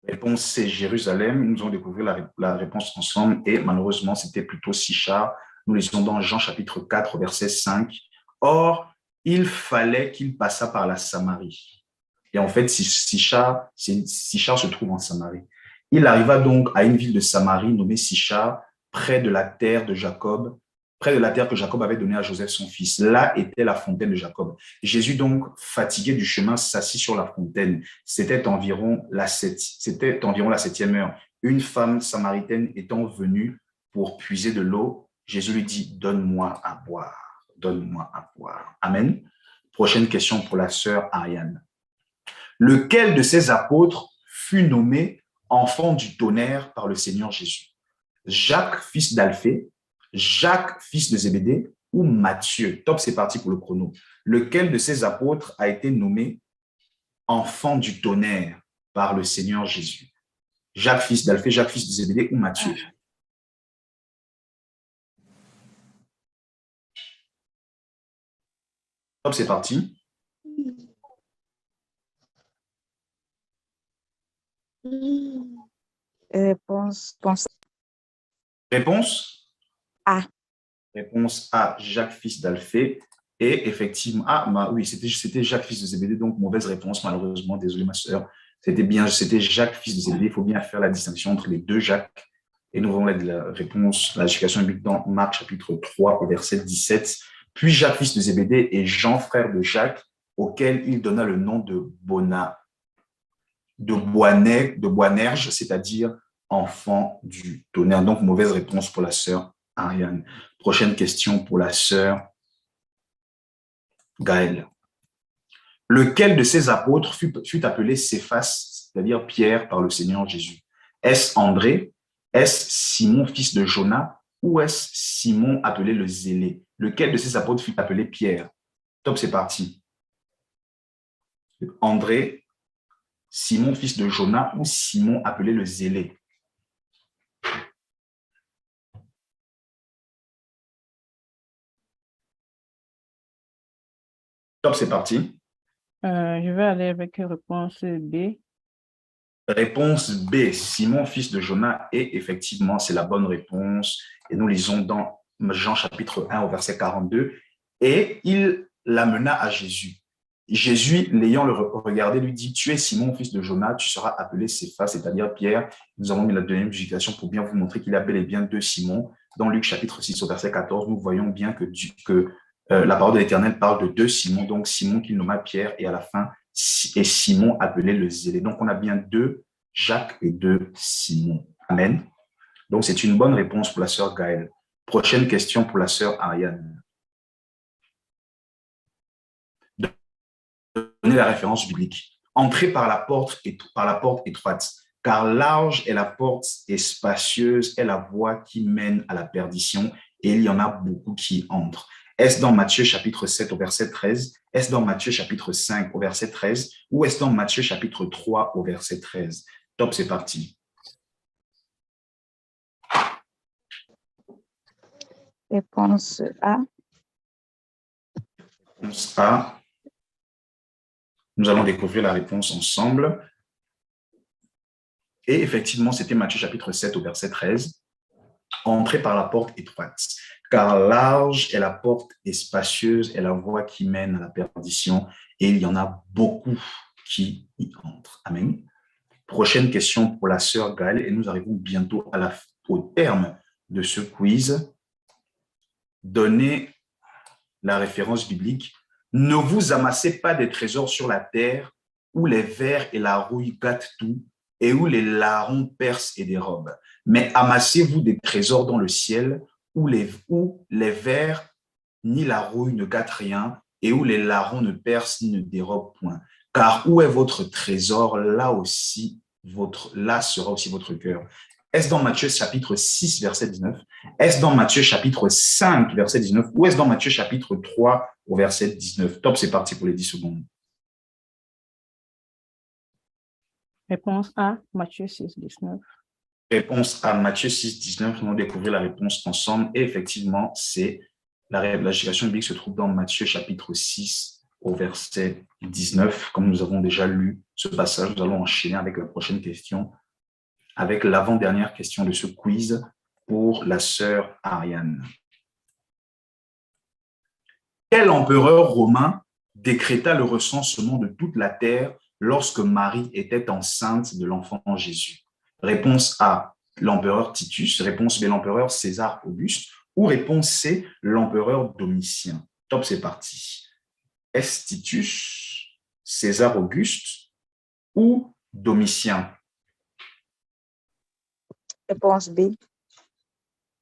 Réponse C, Jérusalem. Nous allons découvrir la réponse ensemble et malheureusement, c'était plutôt Sichar. Nous lisons dans Jean chapitre 4, verset 5. Or, il fallait qu'il passât par la Samarie. Et en fait, Sichar se trouve en Samarie. Il arriva donc à une ville de Samarie nommée Sichar, près de la terre de Jacob, près de la terre que Jacob avait donnée à Joseph son fils. Là était la fontaine de Jacob. Jésus donc, fatigué du chemin, s'assit sur la fontaine. C'était environ la 7e heure. Une femme samaritaine étant venue pour puiser de l'eau, Jésus lui dit, donne-moi à boire, donne-moi à boire. Amen. Prochaine question pour la sœur Ariane. Lequel de ces apôtres fut nommé enfant du tonnerre par le Seigneur Jésus? Jacques, fils d'Alphée, Jacques, fils de Zébédée, ou Matthieu? Top, c'est parti pour le chrono. Lequel de ces apôtres a été nommé enfant du tonnerre par le Seigneur Jésus? Jacques, fils d'Alphée, Jacques, fils de Zébédée, ou Matthieu? Top, c'est parti. Réponse Réponse A. Réponse A, Jacques, fils d'Alphée. Et effectivement, oui, c'était Jacques, fils de Zébédée, donc mauvaise réponse, malheureusement, désolé ma sœur. C'était Jacques, fils de Zébédée. Il faut bien faire la distinction entre les deux Jacques. Et nous allons la réponse, la justification biblique dans Marc, chapitre 3, au verset 17. Puis Jacques, fils de Zébédée, et Jean, frère de Jacques, auquel il donna le nom de Boanerges, c'est-à-dire enfant du tonnerre. Donc, mauvaise réponse pour la sœur Ariane. Prochaine question pour la sœur Gaëlle. Lequel de ces apôtres fut appelé Céphas, c'est-à-dire Pierre, par le Seigneur Jésus? Est-ce André? Est-ce Simon, fils de Jonas? Ou est-ce Simon, appelé le Zélé? Lequel de ces apôtres fut appelé Pierre? Top, c'est parti. André, Simon, fils de Jonas, ou Simon, appelé le Zélé? Top, c'est parti. Je vais aller avec réponse B. Réponse B, Simon, fils de Jonas, et effectivement, c'est la bonne réponse. Et nous lisons dans Jean chapitre 1 au verset 42. Et il l'amena à Jésus. Jésus, l'ayant regardé, lui dit, tu es Simon, fils de Jonas, tu seras appelé Céphas, c'est-à-dire Pierre. Nous avons mis la deuxième justification pour bien vous montrer qu'il y a bel et bien deux Simon. Dans Luc chapitre 6 au verset 14, nous voyons bien que la parole de l'Éternel parle de deux Simon, donc Simon qu'il nomma Pierre, et à la fin, et Simon appelé le Zélé. Donc, on a bien deux Jacques et deux Simon. Amen. Donc, c'est une bonne réponse pour la sœur Gaëlle. Prochaine question pour la sœur Ariane. Donnez la référence biblique. Entrez par la porte étroite, car large est la porte et spacieuse est la voie qui mène à la perdition, et il y en a beaucoup qui entrent. Est-ce dans Matthieu chapitre 7 au verset 13? Est-ce dans Matthieu chapitre 5 au verset 13? Ou est-ce dans Matthieu chapitre 3 au verset 13? Top, c'est parti. Réponse A. Réponse A. Nous allons découvrir la réponse ensemble. Et effectivement, c'était Matthieu chapitre 7 au verset 13. Entrez par la porte étroite, car large est la porte et spacieuse est la voie qui mène à la perdition, et il y en a beaucoup qui y entre. Amen. Prochaine question pour la sœur Gaëlle, et nous arrivons bientôt au terme de ce quiz. Donnez la référence biblique. Ne vous amassez pas des trésors sur la terre où les vers et la rouille gâtent tout et où les larrons percent et dérobent. Mais amassez-vous des trésors dans le ciel où les vers ni la rouille ne gâtent rien et où les larrons ne percent ni ne dérobent point. Car où est votre trésor, là sera aussi votre cœur. Est-ce dans Matthieu chapitre 6, verset 19? Est-ce dans Matthieu chapitre 5, verset 19? Ou est-ce dans Matthieu chapitre 3, au verset 19? Top, c'est parti pour les 10 secondes. Réponse A, Matthieu 6, 19. Réponse à Matthieu 6, 19. Nous allons découvrir la réponse ensemble. Et effectivement, la citation biblique se trouve dans Matthieu chapitre 6, au verset 19. Comme nous avons déjà lu ce passage, nous allons enchaîner avec la prochaine question, avec l'avant-dernière question de ce quiz pour la sœur Ariane. Quel empereur romain décréta le recensement de toute la terre lorsque Marie était enceinte de l'enfant Jésus? Réponse A, l'empereur Titus. Réponse B, l'empereur César Auguste. Ou réponse C, l'empereur Domitien. Top, c'est parti. Est-ce Titus, César Auguste ou Domitien? Réponse B.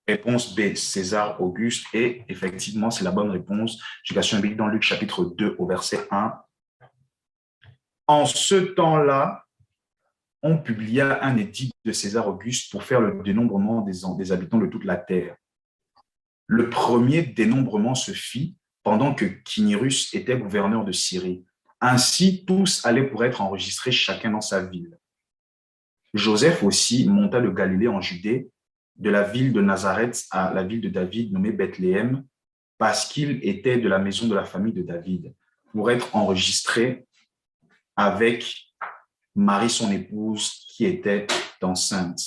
Réponse B, César Auguste. Et effectivement, c'est la bonne réponse. Citation biblique dans Luc chapitre 2 au verset 1. En ce temps-là, on publia un édit de César Auguste pour faire le dénombrement des habitants de toute la terre. Le premier dénombrement se fit pendant que Quirinius était gouverneur de Syrie. Ainsi, tous allaient pour être enregistrés chacun dans sa ville. Joseph aussi monta de Galilée en Judée, de la ville de Nazareth à la ville de David nommée Bethléem, parce qu'il était de la maison de la famille de David, pour être enregistré avec Marie, son épouse, qui était enceinte.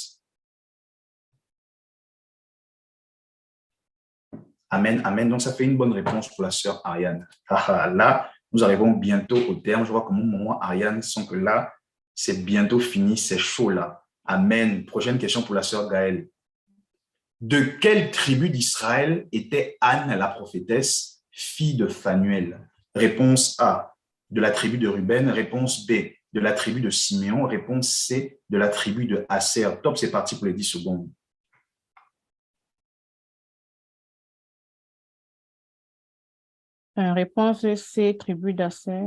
Amen, amen. Donc, ça fait une bonne réponse pour la sœur Ariane. Là, nous arrivons bientôt au terme. Je vois que mon moment, Ariane, sent que là, c'est bientôt fini, c'est chaud là. Amen. Prochaine question pour la sœur Gaëlle. De quelle tribu d'Israël était Anne, la prophétesse, fille de Phanuel? Réponse A, de la tribu de Ruben. Réponse B, de la tribu de Siméon. Réponse C, de la tribu de Aser. Top, c'est parti pour les 10 secondes. Réponse C, tribu d'Aser.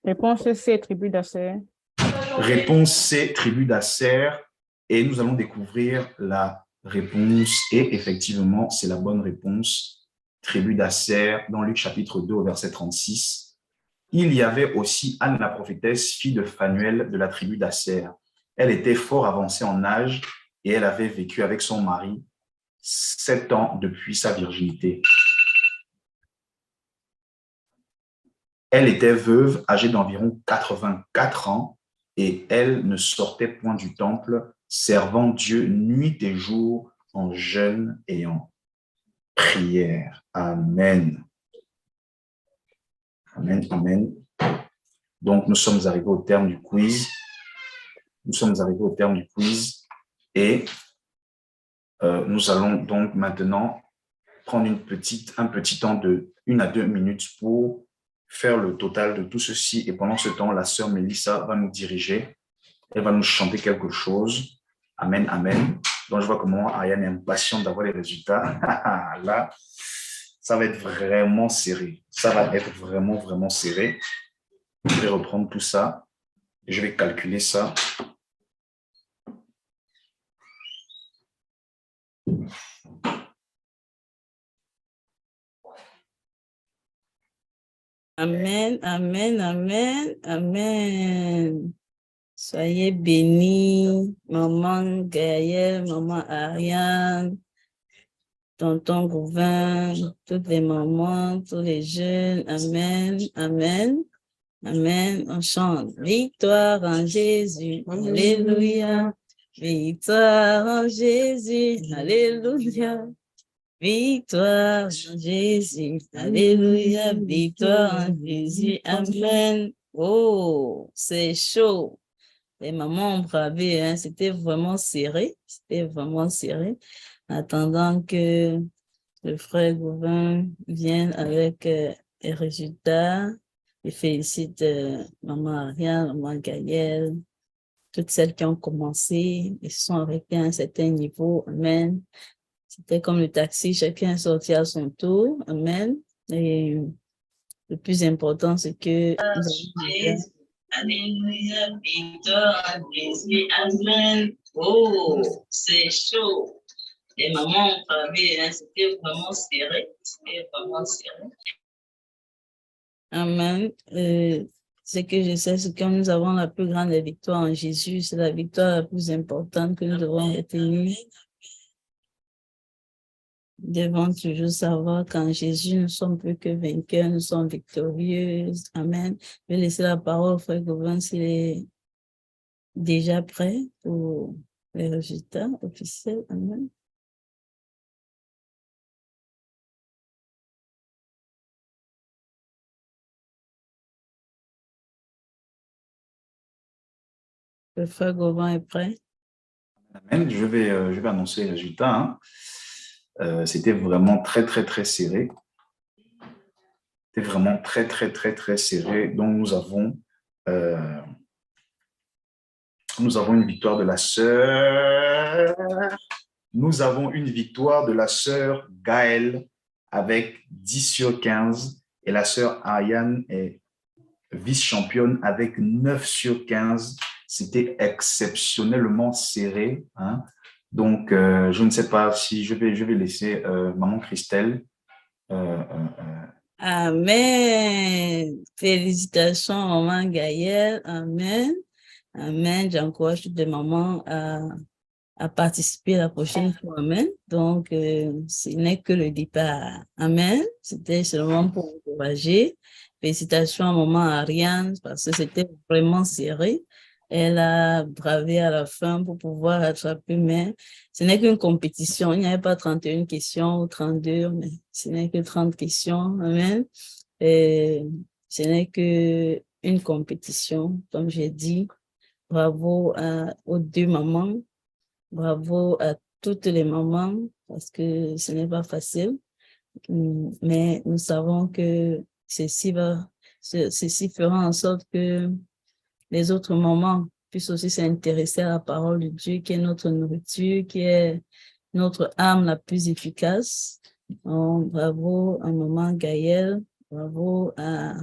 Réponse C, tribu d'Aser. Réponse C, tribu d'Aser. Et nous allons découvrir la réponse. Et effectivement, c'est la bonne réponse. Tribu d'Aser, dans Luc chapitre 2 au verset 36. Il y avait aussi Anne la prophétesse, fille de Phanuel de la tribu d'Aser. Elle était fort avancée en âge et elle avait vécu avec son mari 7 ans depuis sa virginité. Elle était veuve, âgée d'environ 84 ans, et elle ne sortait point du temple, servant Dieu nuit et jour en jeûne et en prière. Amen. Amen, amen. Donc, nous sommes arrivés au terme du quiz. Et nous allons donc maintenant prendre un petit temps de 1 à 2 minutes pour faire le total de tout ceci. Et pendant ce temps, la sœur Mélissa va nous diriger. Elle va nous chanter quelque chose. Amen, amen. Donc, je vois comment Ariane est impatiente d'avoir les résultats. Là, ça va être vraiment serré. Ça va être vraiment, vraiment serré. Je vais reprendre tout ça. Et je vais calculer ça. Amen, amen, amen, amen. Soyez bénis, maman Gaëlle, maman Ariane, tonton Gouvin, toutes les mamans, tous les jeunes. Amen, amen, amen. On chante. Victoire en Jésus, alléluia. Victoire en Jésus, alléluia. Victoire en Jésus. Alléluia. Victoire en Jésus. Amen. Oh, c'est chaud. Les mamans ont bravé, hein. C'était vraiment serré. C'était vraiment serré. En attendant que le frère Gauvin vienne avec les résultats. Je félicite maman Ariane, maman Gaëlle, toutes celles qui ont commencé et se sont arrêtées à un certain niveau. Amen. C'était comme le taxi, chacun est sorti à son tour. Amen. Et le plus important, c'est que nous avons déjà... Alléluia, victoire, Jésus, amen. Oh, c'est chaud. Les mamans ont parlé, hein, c'était vraiment serré. C'était vraiment serré. Amen. Ce que je sais, c'est que nous avons la plus grande victoire en Jésus. C'est la victoire la plus importante que nous devons retenir. Devons toujours savoir qu'en Jésus, nous sommes plus que vainqueurs, nous sommes victorieux. Amen. Je vais laisser la parole au frère Gauvin s'il est déjà prêt pour les résultats officiels. Amen. Le frère Gauvin est prêt. Amen. Je vais annoncer les résultats. Hein. C'était vraiment très, très, très serré. C'était vraiment très, très, très, très serré. Donc, nous avons une victoire de la sœur. Nous avons une victoire de la sœur Gaëlle avec 10/15 et la sœur Ariane est vice-championne avec 9/15. C'était exceptionnellement serré. Hein. Donc, je ne sais pas si je vais laisser maman Christelle. Amen. Félicitations, maman Gaëlle. Amen. Amen. J'encourage toutes les mamans à participer la prochaine fois. Amen. Donc, ce n'est que le départ. Amen. C'était seulement pour encourager. Félicitations à maman Ariane parce que c'était vraiment serré. Elle a bravé à la fin pour pouvoir rattraper, mais ce n'est qu'une compétition. Il n'y avait pas 31 questions ou 32, mais ce n'est que 30 questions. Amen. Et ce n'est que une compétition, comme j'ai dit. Bravo aux deux mamans. Bravo à toutes les mamans parce que ce n'est pas facile, mais nous savons que ceci fera en sorte que les autres mamans puissent aussi s'intéresser à la parole de Dieu, qui est notre nourriture, qui est notre arme la plus efficace. Donc, bravo à maman Gaëlle, bravo à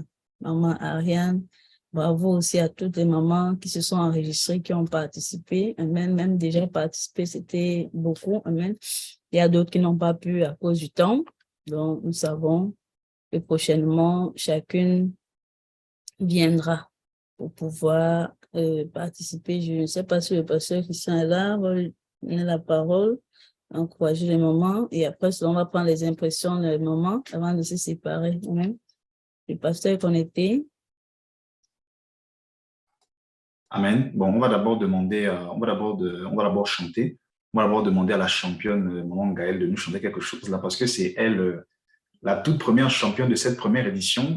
maman Ariane, bravo aussi à toutes les mamans qui se sont enregistrées, qui ont participé. Amen. Même déjà participé, c'était beaucoup. Amen. Il y a d'autres qui n'ont pas pu à cause du temps. Donc, nous savons que prochainement, chacune viendra pour pouvoir participer. Je ne sais pas si le pasteur Christian est là, va lui donner la parole, encourager les mamans, et après, on va prendre les impressions des mamans avant de se séparer. Amen. Le pasteur est connecté. Amen. Bon, on va d'abord chanter. On va d'abord demander à la championne, maman Gaëlle, de nous chanter quelque chose là, parce que c'est elle, la toute première championne de cette première édition,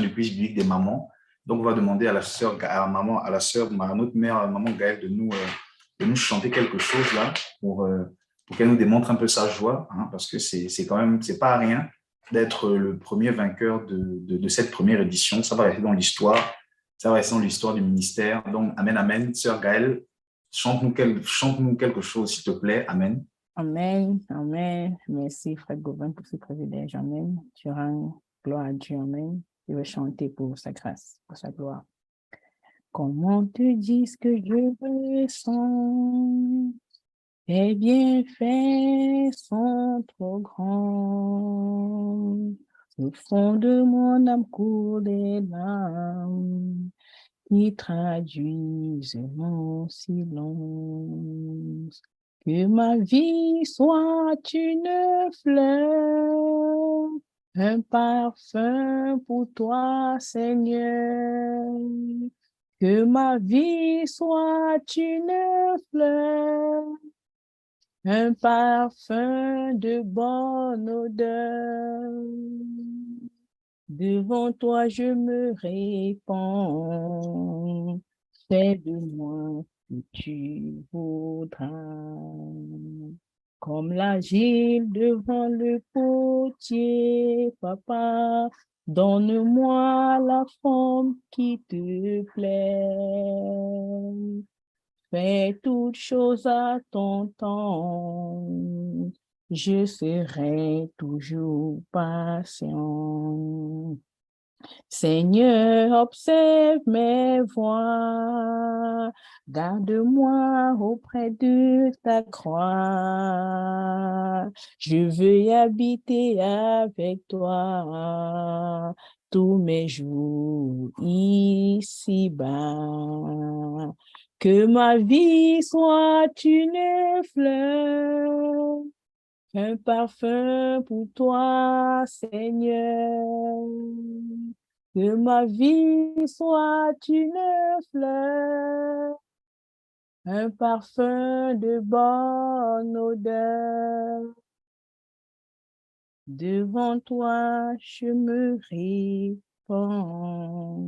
du quiz biblique des mamans. Donc, on va demander à la sœur, à notre mère, maman Gaëlle, de nous chanter quelque chose là pour qu'elle nous démontre un peu sa joie, hein, parce que c'est quand même, c'est pas rien d'être le premier vainqueur de cette première édition. Ça va rester dans l'histoire. Ça va rester dans l'histoire du ministère. Donc, amen, amen. Sœur Gaëlle, chante-nous quelque chose, s'il te plaît. Amen. Amen. Amen. Merci, frère Gauvin, pour ce privilège. Amen. Tu rends gloire à Dieu. Amen. Je vais chanter pour sa grâce, pour sa gloire. Comment te dire ce que je ressens? Tes bienfaits sont trop grands. Au fond de mon âme coule des larmes qui traduisent mon silence. Que ma vie soit une fleur, un parfum pour toi, Seigneur. Que ma vie soit une fleur, un parfum de bonne odeur. Devant toi, je me répands. Fais de moi ce que tu voudras. Comme l'agile devant le potier, papa, donne-moi la forme qui te plaît. Fais toutes choses à ton temps. Je serai toujours patient. Seigneur, observe mes voies, garde-moi auprès de ta croix. Je veux y habiter avec toi tous mes jours ici-bas. Que ma vie soit une fleur, un parfum pour toi, Seigneur. Que ma vie soit une fleur, un parfum de bonne odeur. Devant toi, je me répands.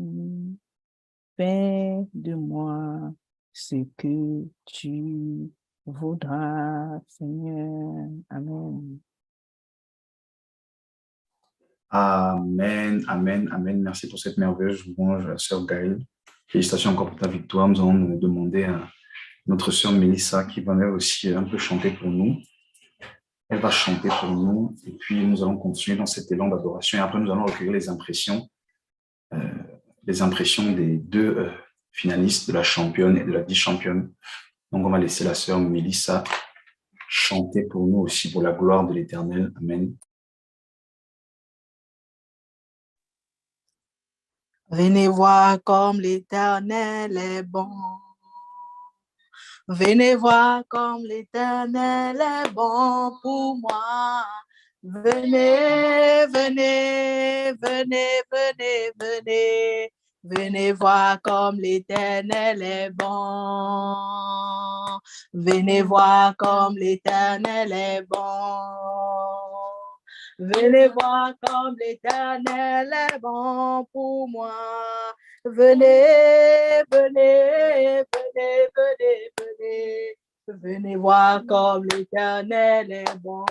Fais de moi ce que tu voudras, Seigneur. Amen. Amen, amen, amen. Merci pour cette merveilleuse louange, sœur Gaëlle. Félicitations encore pour ta victoire. Nous allons demander à notre sœur Mélissa qui va elle aussi un peu chanter pour nous. Elle va chanter pour nous et puis nous allons continuer dans cet élan d'adoration et après nous allons recueillir les impressions des deux finalistes de la championne et de la vice-championne. Donc on va laisser la sœur Mélissa chanter pour nous aussi pour la gloire de l'Éternel. Amen. Venez voir comme l'Éternel est bon. Venez voir comme l'Éternel est bon pour moi. Venez, venez, venez, venez, venez. Venez voir comme l'Éternel est bon. Venez voir comme l'Éternel est bon. Venez voir comme l'Éternel est bon pour moi. Venez, venez, venez, venez, venez. Venez voir comme l'Éternel est bon.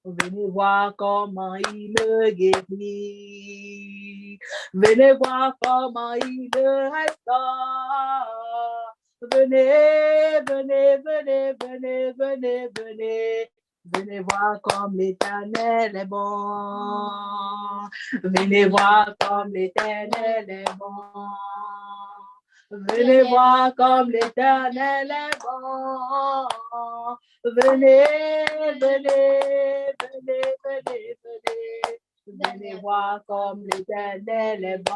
Venez voir comment il me guérit. Venez voir comment il me restaure. Venez, venez, venez, venez, venez, venez. Venez voir comme l'Éternel est bon. Venez voir comme l'Éternel est bon. Venez voir comme l'Éternel est bon. Venez, venez, venez, venez, venez. Venez voir comme l'Éternel est bon.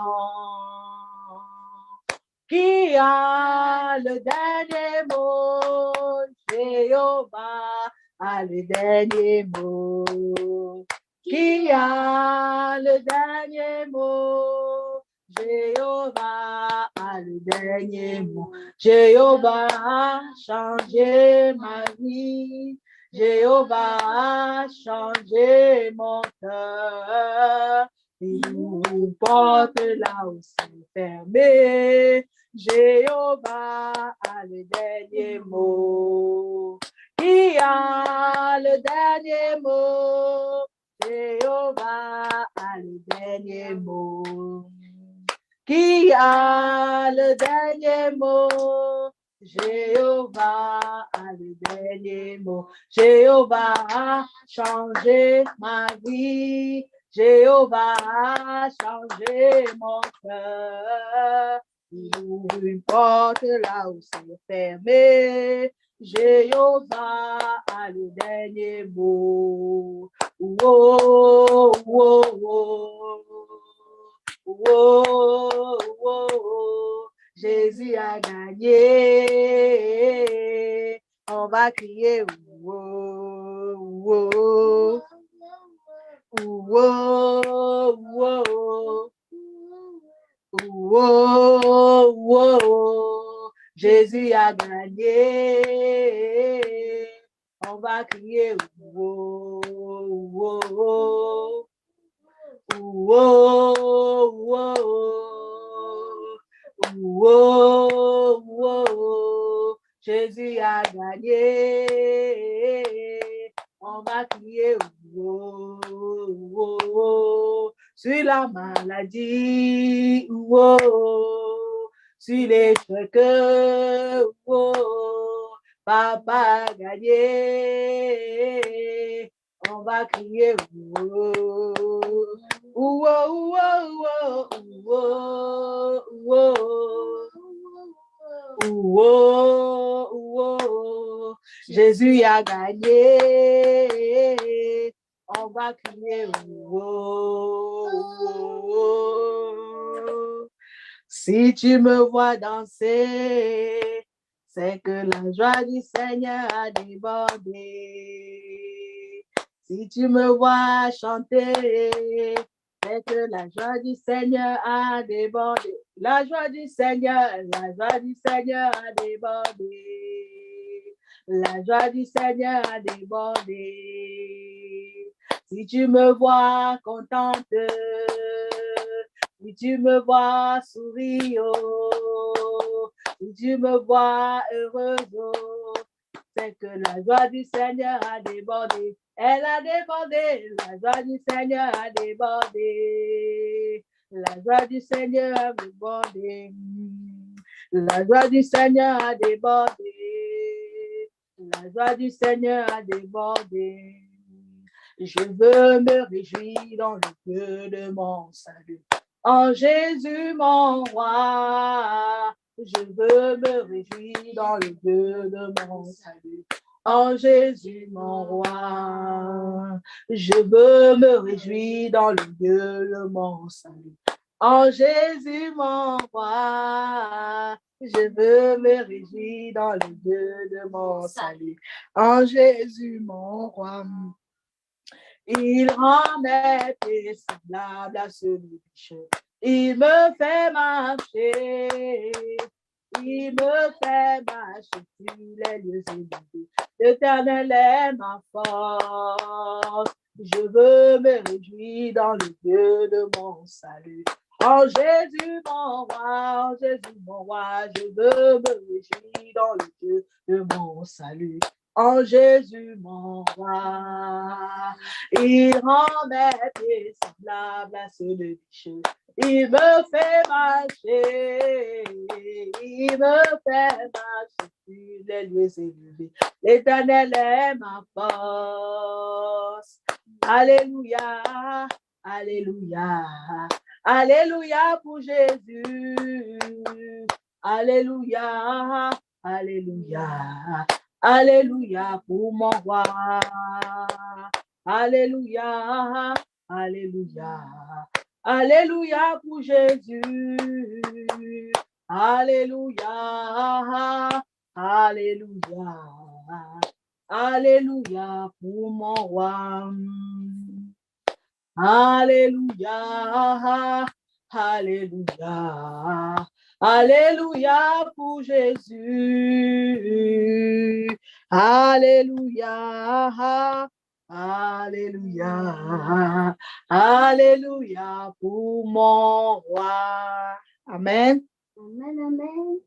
Qui a le dernier mot? Jéhovah a le dernier mot. Qui a le dernier mot? Jéhovah a le dernier mot. Jéhovah a changé ma vie. Jéhovah a changé mon cœur. Il nous porte là où c'est fermé. Jéhovah a le dernier mot. Qui a le dernier mot? Jéhovah a le dernier mot. Qui a le dernier mot? Jéhovah a le dernier mot. Jéhovah a changé ma vie. Jéhovah a changé mon cœur. Il ouvre une porte là où c'est fermé. Jéhovah a le dernier mot. Oh, oh, oh. Oh, oh, oh. Jésus a gagné. On va crier oh, oh, oh. Oh, oh, oh. Oh, oh, oh. Jésus a gagné. on va crier wow, wow, wow. Wow, wow, wow, wow. Jésus a gagné. On va crier wow, wow, wow. Sur la maladie, wow. Sur l'échec, wow. Papa a gagné. On va crier wow. Wow, wow, wow, wow, wow, wow, wow. Jésus a gagné. On va crier wow, wow. Si tu me vois danser, c'est que la joie du Seigneur a débordé. Si tu me vois chanter, c'est que la joie du Seigneur a débordé. La joie du Seigneur a débordé. La joie du Seigneur a débordé. Si tu me vois contente, si tu me vois sourire, si tu me vois heureuse, c'est que la joie du Seigneur a débordé. Elle a débordé, la joie du Seigneur a débordé. La joie du Seigneur a débordé. La joie du Seigneur a débordé. La joie du Seigneur a débordé. Je veux me réjouir dans le Dieu de mon salut. En Jésus, mon roi, je veux me réjouir dans le Dieu de mon salut. En Jésus, mon roi, je veux me réjouir dans le Dieu de mon salut. En Jésus, mon roi, je veux me réjouir dans le Dieu de mon salut. En Jésus, mon roi. Il rend mes pieds semblables à ceux du péché. Il me fait marcher. Il me fait marcher sur les lieux élevés. L'Éternel est ma force. Je veux me réjouir dans le Dieu de mon salut. En Jésus, mon roi, en Jésus, mon roi, je veux me réjouir dans le Dieu de mon salut. En Jésus, mon roi, il rend mes pieds semblables à ceux de bicheux. Il me fait marcher, il me fait marcher sur les lieux élevés. L'Éternel est ma force. Alléluia, alléluia, alléluia pour Jésus. Alléluia, alléluia. Alléluia pour mon roi. Alléluia, alléluia. Alléluia pour Jésus. Alléluia, alléluia. Alléluia pour mon roi. Alléluia, alléluia. Alléluia pour Jésus. Alléluia. Alléluia. Alléluia pour mon roi. Amen. Amen, amen.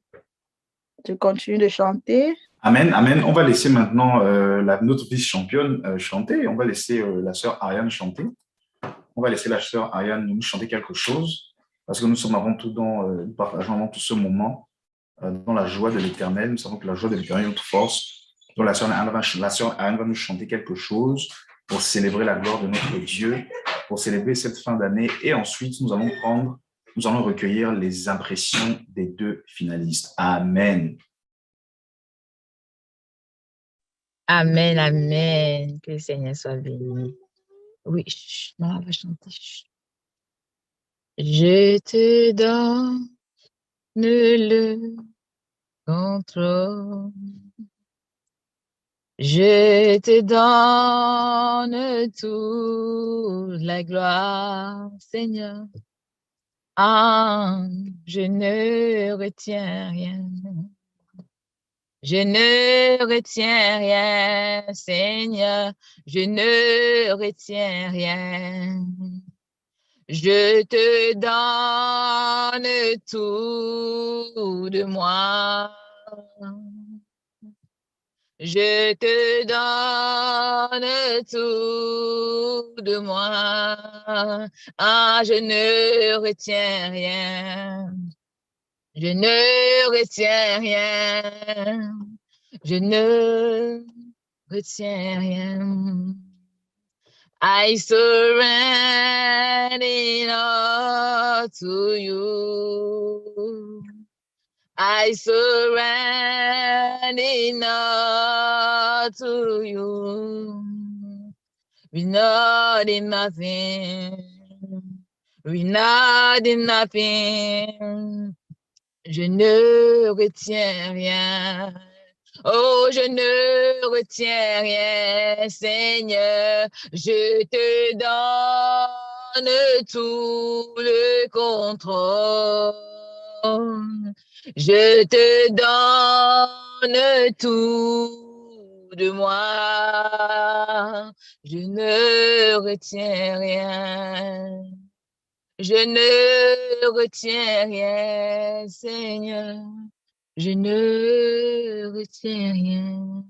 Tu continues de chanter. Amen, amen. On va laisser maintenant notre vice-championne chanter. On va laisser la sœur Ariane chanter. On va laisser la sœur Ariane nous chanter quelque chose. Parce que nous sommes avant tout nous partageons avant tout ce moment dans la joie de l'Éternel. Nous savons que la joie de l'Éternel est notre force. Donc la sœur Ariane va nous chanter quelque chose pour célébrer la gloire de notre Dieu, pour célébrer cette fin d'année. Et ensuite, nous allons recueillir les impressions des deux finalistes. Amen. Amen, amen. Que le Seigneur soit béni. Oui, non, on va chanter. Je te donne le contrôle. Je te donne toute la gloire, Seigneur. Ah, je ne retiens rien. Je ne retiens rien, Seigneur, je ne retiens rien. Je te donne tout de moi. Je te donne tout de moi. Ah, je ne retiens rien. Je ne retiens rien. Je ne retiens rien. I surrender it all to you. I surrender it all to you. We nothing, nothing. We nothing, nothing. Je ne retiens rien. Oh, je ne retiens rien, Seigneur. Je te donne tout le contrôle. Je te donne tout de moi. Je ne retiens rien. Je ne retiens rien, Seigneur. Je ne retiens rien.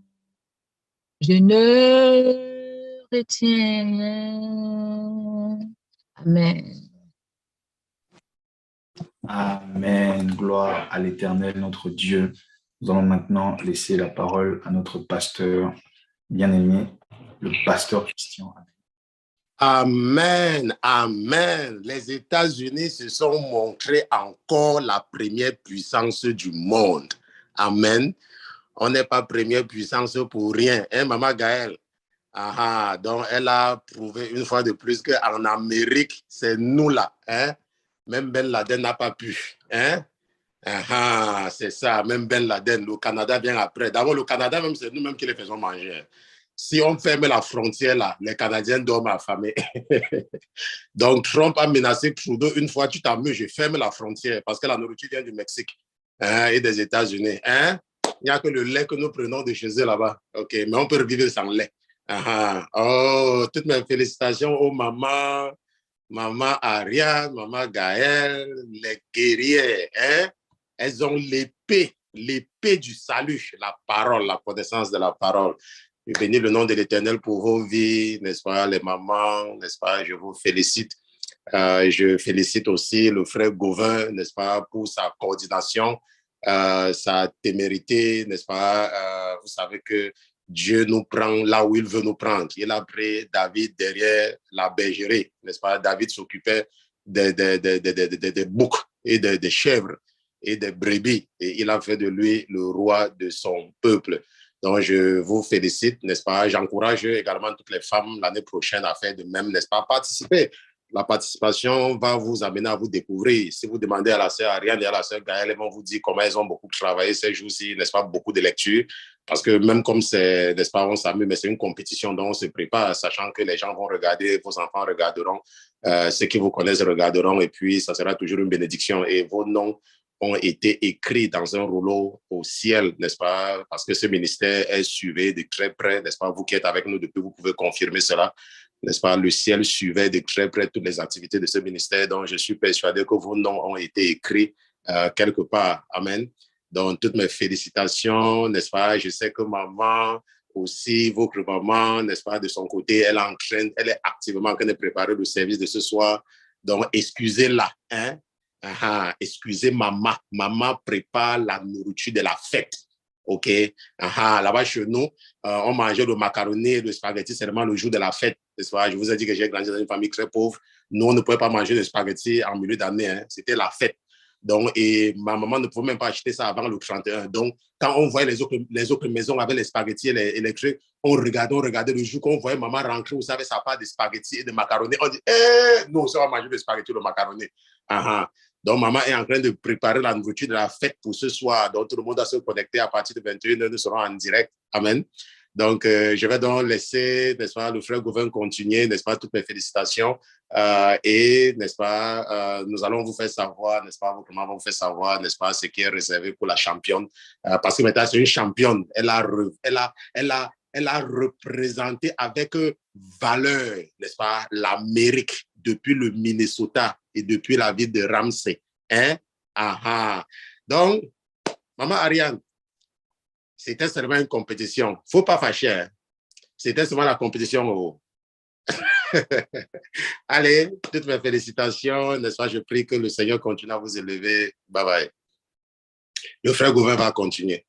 Je ne retiens rien. Amen. Amen. Gloire à l'Éternel, notre Dieu. Nous allons maintenant laisser la parole à notre pasteur bien-aimé, le pasteur Christian. Amen, amen. Les États-Unis se sont montrés encore la première puissance du monde. Amen. On n'est pas première puissance pour rien. Hein, Maman Gaëlle? Donc, elle a prouvé une fois de plus qu'en Amérique, c'est nous là. Hein? Même Ben Laden n'a pas pu. Hein? C'est ça, même Ben Laden. Le Canada vient après. D'abord, le Canada, même, c'est nous-mêmes qui les faisons manger. Si on ferme la frontière là, les Canadiens dorment affamés. Donc, Trump a menacé Trudeau une fois, tu t'amuses, je ferme la frontière parce que la nourriture vient du Mexique et des États-Unis. Hein? Il n'y a que le lait que nous prenons de chez eux là-bas. OK, mais on peut vivre sans lait. Oh, toutes mes félicitations aux mamans, maman Ariane, maman Gaëlle, les guerrières. Hein? Elles ont l'épée du salut, la parole, la connaissance de la parole. Bénis le nom de l'Éternel pour vos vies, n'est-ce pas, les mamans, n'est-ce pas, je vous félicite. Je félicite aussi le frère Gauvin, n'est-ce pas, pour sa coordination, sa témérité, n'est-ce pas. Vous savez que Dieu nous prend là où il veut nous prendre. Il a pris David derrière la bergerie, n'est-ce pas. David s'occupait des boucs et des chèvres et des brebis. Et il a fait de lui le roi de son peuple. Donc, je vous félicite, n'est-ce pas? J'encourage également toutes les femmes l'année prochaine à faire de même, n'est-ce pas? Participer. La participation va vous amener à vous découvrir. Si vous demandez à la sœur Ariane et à la sœur Gaëlle, elles vont vous dire comment elles ont beaucoup travaillé ces jours-ci, n'est-ce pas? Beaucoup de lectures. Parce que même comme c'est, n'est-ce pas, on s'amuse, mais c'est une compétition dont on se prépare, sachant que les gens vont regarder, vos enfants regarderont, ceux qui vous connaissent regarderont, et puis ça sera toujours une bénédiction. Et vos noms ont été écrits dans un rouleau au ciel, n'est-ce pas? Parce que ce ministère est suivi de très près, n'est-ce pas? Vous qui êtes avec nous depuis, vous pouvez confirmer cela, n'est-ce pas? Le ciel suivait de très près toutes les activités de ce ministère, donc je suis persuadé que vos noms ont été écrits quelque part. Amen. Donc, toutes mes félicitations, n'est-ce pas? Je sais que maman aussi, votre maman, n'est-ce pas, de son côté, elle est activement en train de préparer le service de ce soir. Donc, excusez-la, hein? Excusez maman. Maman prépare la nourriture de la fête. OK? Là-bas, chez nous, on mangeait le macaroni et le spaghetti seulement le jour de la fête. Je vous ai dit que j'ai grandi dans une famille très pauvre. Nous, on ne pouvait pas manger le spaghetti en milieu d'année. Hein. C'était la fête. Donc, et ma maman ne pouvait même pas acheter ça avant le 31. Donc, quand on voyait les autres maisons avec les spaghettis et les trucs, on regardait le jour qu'on voyait maman rentrer, vous savez, ça part de spaghettis et de macaroni. On dit, nous, on va manger le spaghetti et le macaroni. Donc, maman est en train de préparer la nourriture de la fête pour ce soir. Donc, tout le monde a se connecter à partir de 21h. Nous serons en direct. Amen. Donc, je vais donc laisser, n'est-ce pas, le frère Gauvin continuer, n'est-ce pas, toutes mes félicitations. Et, n'est-ce pas, nous allons vous faire savoir, n'est-ce pas, votre maman va vous faire savoir, n'est-ce pas, ce qui est réservé pour la championne. Parce que maintenant, c'est une championne. Elle a représenté avec valeur, n'est-ce pas, l'Amérique depuis le Minnesota et depuis la ville de Ramsey. Hein? Aha. Donc, maman Ariane, c'était seulement une compétition. Il ne faut pas fâcher. Hein? C'était seulement la compétition. Oh. Allez, toutes mes félicitations. N'est-ce pas? Je prie que le Seigneur continue à vous élever. Bye bye. Le frère Gauvin va continuer.